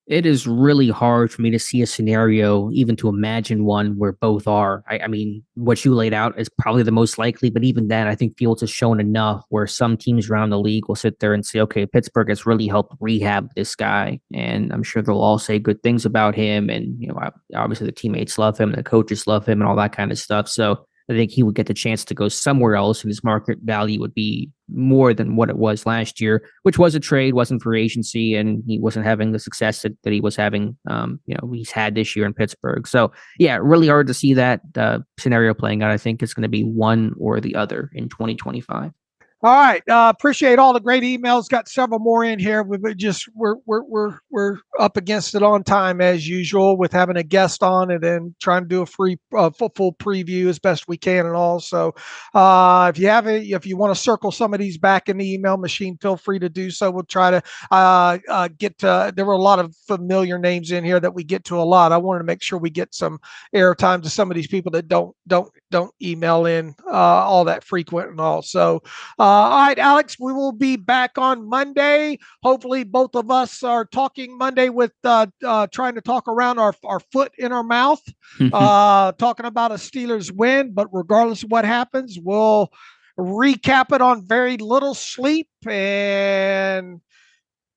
It is really hard for me to see a scenario, even to imagine one where both are. I mean, what you laid out is probably the most likely, but even then, I think Fields has shown enough where some teams around the league will sit there and say, okay, Pittsburgh has really helped rehab this guy. And I'm sure they'll all say good things about him. And, obviously the teammates love him, the coaches love him, and all that kind of stuff. So I think he would get the chance to go somewhere else, and his market value would be more than what it was last year, which was a trade, wasn't free agency, and he wasn't having the success that he was having, he's had this year in Pittsburgh. So, yeah, really hard to see that scenario playing out. I think it's going to be one or the other in 2025. All right. Appreciate all the great emails. Got several more in here. We're up against it on time as usual with having a guest on and then trying to do a free full preview as best we can and all. So if you want to circle some of these back in the email machine, feel free to do so. We'll try to get to. There were a lot of familiar names in here that we get to a lot. I wanted to make sure we get some airtime to some of these people that don't email in all that frequent and all. So. All right, Alex, we will be back on Monday. Hopefully both of us are talking Monday with trying to talk around our foot in our mouth, talking about a Steelers win. But regardless of what happens, we'll recap it on very little sleep, and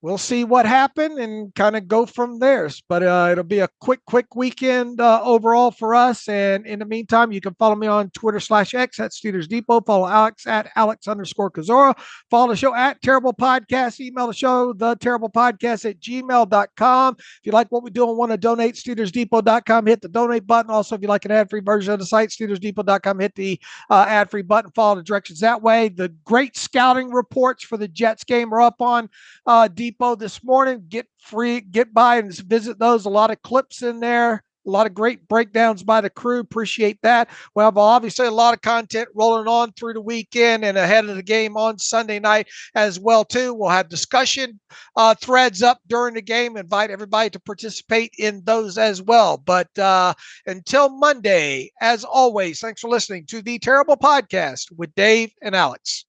we'll see what happened and kind of go from there. But it'll be a quick weekend overall for us. And in the meantime, you can follow me on Twitter/X at Steelers Depot. Follow Alex at Alex_Kozora. Follow the show at Terrible Podcast. Email the show, theterriblepodcast@gmail.com. If you like what we do and want to donate, SteelersDepot.com, hit the donate button. Also, if you like an ad-free version of the site, SteelersDepot.com, hit the ad-free button. Follow the directions that way. The great scouting reports for the Jets game are up on Depot this morning. Get by and visit those. A lot of clips in there, a lot of great breakdowns by the crew. Appreciate that. We'll have obviously a lot of content rolling on through the weekend and ahead of the game on Sunday night as well too. We'll have discussion threads up during the game. Invite everybody to participate in those as well. But until Monday, as always, thanks for listening to the Terrible Podcast with Dave and Alex.